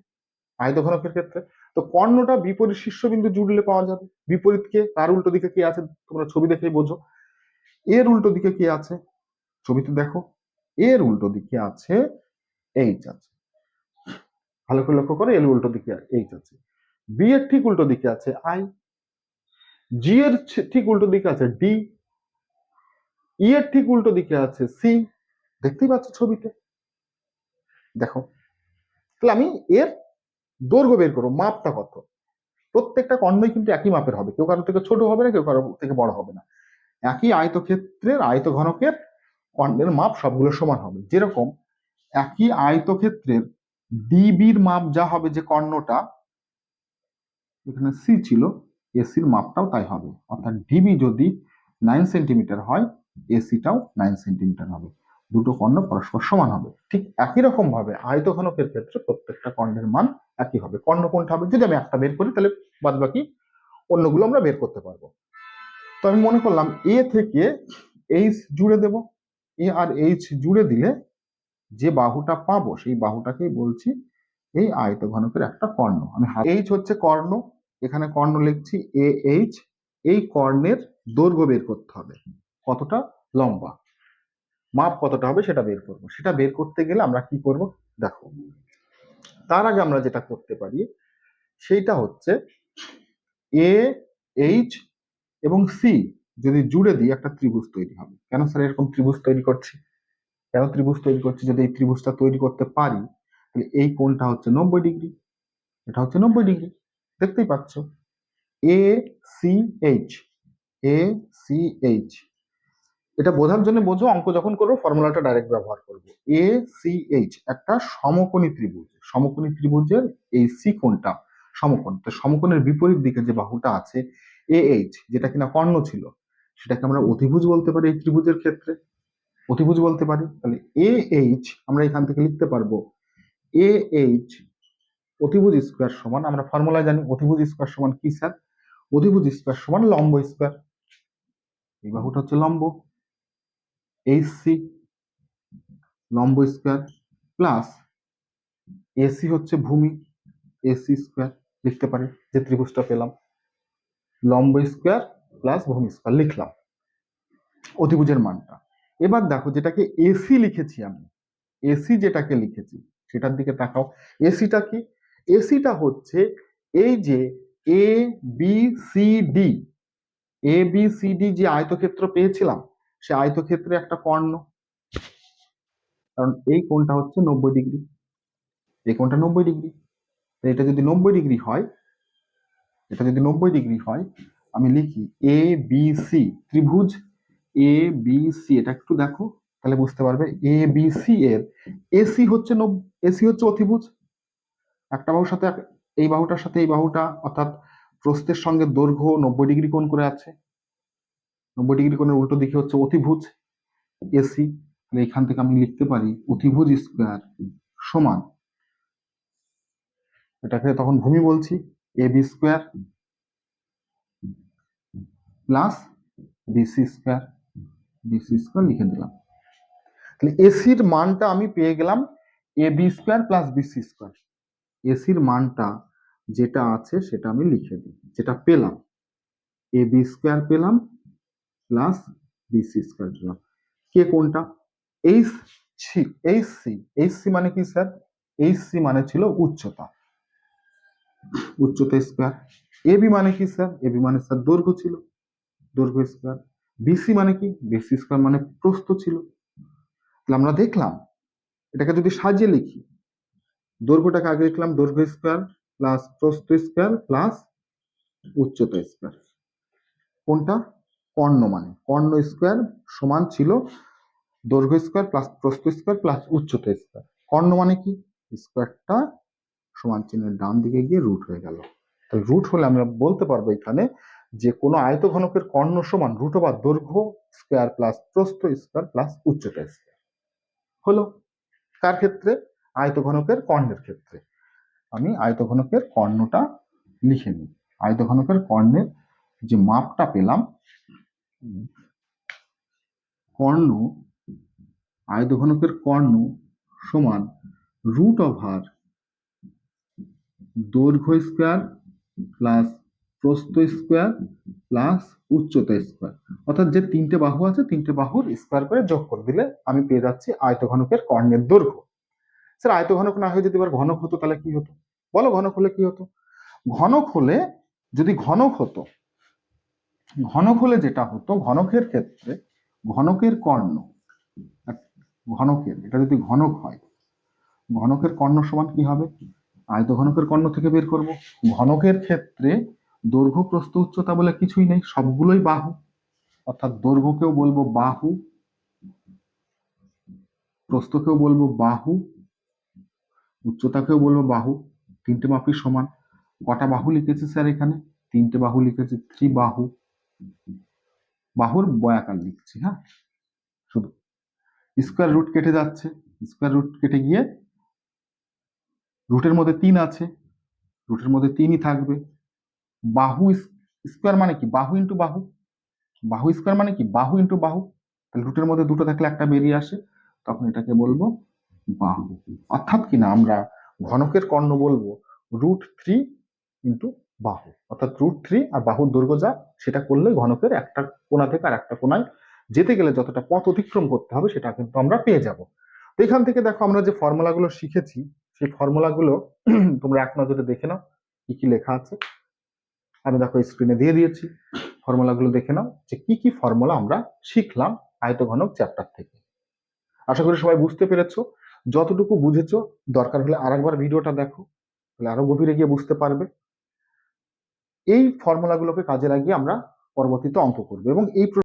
আয়তঘনকের ক্ষেত্রে তো কর্ণটা বিপরীত শীর্ষবিন্দু জুড়লে পাওয়া যাবে। বিপরীতকে, তার উল্টো দিকে কি আছে তোমরা ছবি দেখেই বোঝো। এর উল্টো দিকে কি আছে ছবিতে দেখো, এর উল্টো দিকে আছে এইচ আছে, ভালো করে লক্ষ্য করো, এর উল্টো দিকে এইচ আছে। বি এর ঠিক উল্টো দিকে আছে আই, জি এর ঠিক উল্টো দিকে আছে ডি, ই এর ঠিক উল্টো দিকে আছে সি। দেখতেই পাচ্ছ ছবিতে, দেখো। তাহলে আমি এর দৈর্ঘ্য বের করবো, মাপটা কত। প্রত্যেকটা কর্ণই কিন্তু একই মাপের হবে, কেউ কারোর থেকে ছোট হবে না, কেউ কারোর থেকে বড় হবে না। একই আয়তক্ষেত্রের আয়তঘনকের কর্ণের মাপ সবগুলো সমান হবে। যেরকম একই আয়তক্ষেত্রের ডিবির মাপ যা হবে, যে কর্ণটা এখানে সি ছিল, এসির মাপটাও তাই হবে। অর্থাৎ ডিবি যদি 9 সেন্টিমিটার হয়, এসিটাও 9 সেন্টিমিটার হবে। দুটো কর্ণ পরস্পর সমান হবে। ঠিক একই রকম ভাবে আয়তঘনকের ক্ষেত্রে প্রত্যেকটা কর্ণের মান একই হবে। কর্ণ কোনটা হবে, যদি আমি একটা বের করি তাহলে বাদ বাকি অন্যগুলো আমরা বের করতে পারবো। তো আমি মনে করলাম এ থেকে এইচ জুড়ে দেব, এ আর এইচ জুড়ে দিলে যে বাহুটা পাবো সেই বাহুটাকেই বলছি এই আয়তঘনকের একটা কর্ণ। আমি এইচ হচ্ছে কর্ণ, এখানে কর্ণ লিখছি এ এইচ। এই কর্ণের দৈর্ঘ্য বের করতে হবে, কতটা লম্বা, মাপ কতটা হবে সেটা বের করব। সেটা বের করতে গেলে আমরা কি করব দেখো। তার আগে আমরা যেটা করতে পারি সেইটা হচ্ছে এ এইচ এবং সি যদি জুড়ে দিই একটা ত্রিভুজ তৈরি হবে। কেন স্যার এরকম ত্রিভুজ তৈরি করছি? যদি এই ত্রিভুজটা তৈরি করতে পারি, তাহলে এই কোণটা হচ্ছে 90 ডিগ্রি, এটা হচ্ছে 90 ডিগ্রি, দেখতেই পাচ্ছ। এ সি এইচ ACH, এটা বোঝার জন্য বোঝো, অঙ্ক যখন করবো ফর্মুলাটা ডাইরেক্ট ব্যবহার করবো। ACH একটা সমকোণী ত্রিভুজ, সমকোণী ত্রিভুজের এই সি কোণটা সমকোণ, তো সমকোণের বিপরীত দিকে যে বাহুটা আছে AH, যেটা কিনা কর্ণ ছিল, সেটাকে আমরা অতিভুজ বলতে পারি। এই ত্রিভুজের ক্ষেত্রে অতিভুজ বলতে পারি। তাহলে AH আমরা এখান থেকে লিখতে পারবো AH অতিভুজ স্কোয়ার সমান, আমরা ফর্মুলা জানি অতিভুজ স্কোয়ার সমান কি স্যার, অতিভুজ স্কোয়ার সমান লম্ব স্কোয়ার। এই বাহুটা হচ্ছে লম্ব HC, লম্ব স্কোয়ার প্লাস এসি হচ্ছে ভূমি, এসি স্কোয়ার লিখতে পারি, যে ত্রিভুজটা পেলাম লম্ব স্কোয়ার প্লাস ভূমি স্কোয়ার লিখলাম অতিভুজের মানটা। এবার দেখো যেটাকে এসি লিখেছি আমি, এসি যেটাকে লিখেছি সেটার দিকে তাকাও। এসিটা কি? এসিটা হচ্ছে এই যে এ বি সি ডি, এ বি সি ডি যে আয়তক্ষেত্র পেয়েছিলাম, সে আয়তক্ষেত্রে একটা কর্ণ, কারণ এই কোণটা হচ্ছে 90 ডিগ্রি, এই কোণটা 90 ডিগ্রি। এটা যদি 90 ডিগ্রি হয়, এটা যদি 90 ডিগ্রি হয়, আমি লিখি এ বি সি ত্রিভুজ এ বি সি, এটা একটু দেখো তাহলে বুঝতে পারবে। এ বি সি এর এসি হচ্ছে এসি হচ্ছে অতিভুজ, একটা বাহুর সাথে এই বাহুটার সাথে এই বাহুটা, অর্থাৎ প্রস্থের সঙ্গে দৈর্ঘ্য 90 ডিগ্রি কোণ করে আছে, 90 ডিগ্রি কোণের উল্টো দিকে হচ্ছে অতিভুজ এসি। তাহলে এখান থেকে আমি লিখতে পারি অতিভুজ স্কোয়ার সমান, এটাকে তখন ভূমি বলছি, A B square plus BC square, BC square লিখে দিলাম। তাহলে এসির মানটা আমি পেয়ে গেলাম A B square plus BC square. এসির মানটা যেটা আছে সেটা আমি লিখে দিই, যেটা পেলাম এ বি স্কোয়ার পেলাম প্লাস বিসি স্কোয়ার পেলাম। কে কোনটা? H C, H C, H C মানে কি স্যার? এইচ সি মানে ছিল উচ্চতা, উচ্চতা স্কোয়ার। এ বি মানে কি স্যার? এ বি মানে স্যার দৈর্ঘ্য ছিল, দৈর্ঘ্য স্কোয়ার। বিসি মানে কি? বিসি স্কোয়ার মানে প্রস্থ ছিল। তাহলে আমরা দেখলাম এটাকে যদি সাজিয়ে লিখি, দৈর্ঘ্যটাকে আগে লিখলাম দৈর্ঘ্য স্কোয়ার প্লাস প্রস্থ স্কোয়ার প্লাস উচ্চতা স্কোয়ার। কোনটা? কর্ণ, মানে কর্ণ স্কোয়ার সমান ছিল দৈর্ঘ্য স্কোয়ার প্লাস প্রস্থ স্কোয়ার প্লাস উচ্চতা স্কোয়ার। কর্ণ মানে কি? স্কোয়ারটা সমান চিহ্নের ডান দিকে গিয়ে রুট হয়ে গেল। তাহলে রুট হলে আমরা বলতে পারবো এখানে যে কোনো আয়তঘনকের কর্ণ সমান রুট ওভার দৈর্ঘ্য স্কোয়ার প্লাস প্রস্থ স্কোয়ার প্লাস উচ্চতা স্কোয়ার। হলো কার ক্ষেত্রে? আয়তঘনকের কর্ণের ক্ষেত্রে। আমি আয়তঘনকের কর্ণটা লিখে নিই। আয়তঘনকের কর্ণের যে মাপটা পেলাম, কর্ণ, আয়তঘনকের কর্ণ সমান রুট ওভার দৈর্ঘ্য স্কোয়ার প্লাস প্রস্থ স্কোয়ার প্লাস উচ্চতা স্কোয়ার, অর্থাৎ যে তিনটে বাহু আছে তিনটে বাহুর স্কোয়ার করে যোগ করে দিলে আমি পেয়ে যাচ্ছি আয়তঘনকের কর্ণের দৈর্ঘ্য। স্যার আয়তঘনক না হয়ে যদি এবার ঘনক হতো তাহলে কি হতো? বলো ঘনক হলে কি হতো? ঘনক হলে, যদি ঘনক হতো, ঘনক হলে যেটা হতো, ঘনকের ক্ষেত্রে ঘনকের কর্ণ, ঘনকের এটা যদি ঘনক হয়, ঘনকের কর্ণ সমান কি হবে? আয়তঘনকের কর্ণ থেকে বের করব। ঘনকের ক্ষেত্রে দৈর্ঘ্য প্রস্থ উচ্চতা বলে কিছুই নেই, সবগুলোই বাহু, অর্থাৎ দৈর্ঘ্যকেও বলবো বাহু, প্রস্থকেও বলবো বাহু, উচ্চতাকেও বলবো বাহু, তিনটে মাপই সমান। কটা বাহু লিখেছি স্যার এখানে? তিনটে বাহু লিখেছি, ত্রিবাহু। বাহুর বয়াকার লিখছি, হ্যাঁ, শুধু স্কোয়ার রুট কেটে যাচ্ছে, স্কোয়ার রুট কেটে গিয়ে রুটের মধ্যে 3 আছে, রুটের মধ্যে 3ই থাকবে। বাহু স্কোয়ার মানে কি? বাহু ইন্টু বাহু, বাহু স্কোয়ার মানে কি? বাহু ইন্টু বাহু। তাহলে রুটের মধ্যে দুটো থাকলে একটা বেরিয়ে আসে, তখন এটাকে বলবো বাহু। অর্থাৎ কিনা আমরা ঘনকের কর্ণ বলবো √3 ইন্টু বাহু, অর্থাৎ √3 আর বাহুর দৈর্ঘ্য যা সেটা করলে ঘনকের একটা কোণা থেকে আর একটা কোণায় যেতে গেলে যতটা পথ অতিক্রম করতে হবে সেটা কিন্তু আমরা পেয়ে যাব। তো এখান থেকে দেখো আমরা যে ফর্মুলাগুলো শিখেছি সেই ফর্মুলাগুলো তোমরা এক নজরে দেখে নাও কি কি লেখা আছে। আমি দেখো স্ক্রিনে দিয়ে দিয়েছি, ফর্মুলাগুলো দেখে নাও যে কি কি ফর্মুলা আমরা শিখলাম আয়তঘনক চ্যাপ্টার থেকে। আশা করি সবাই বুঝতে পেরেছো। যতটুকু বুঝেছো দরকার হলে আরেকবার ভিডিওটা দেখো, তাহলে আরো গভীরে গিয়ে বুঝতে পারবে। এই ফর্মুলাগুলোকে কাজে লাগিয়ে আমরা পরবর্তীতে অঙ্ক করবে এবং এই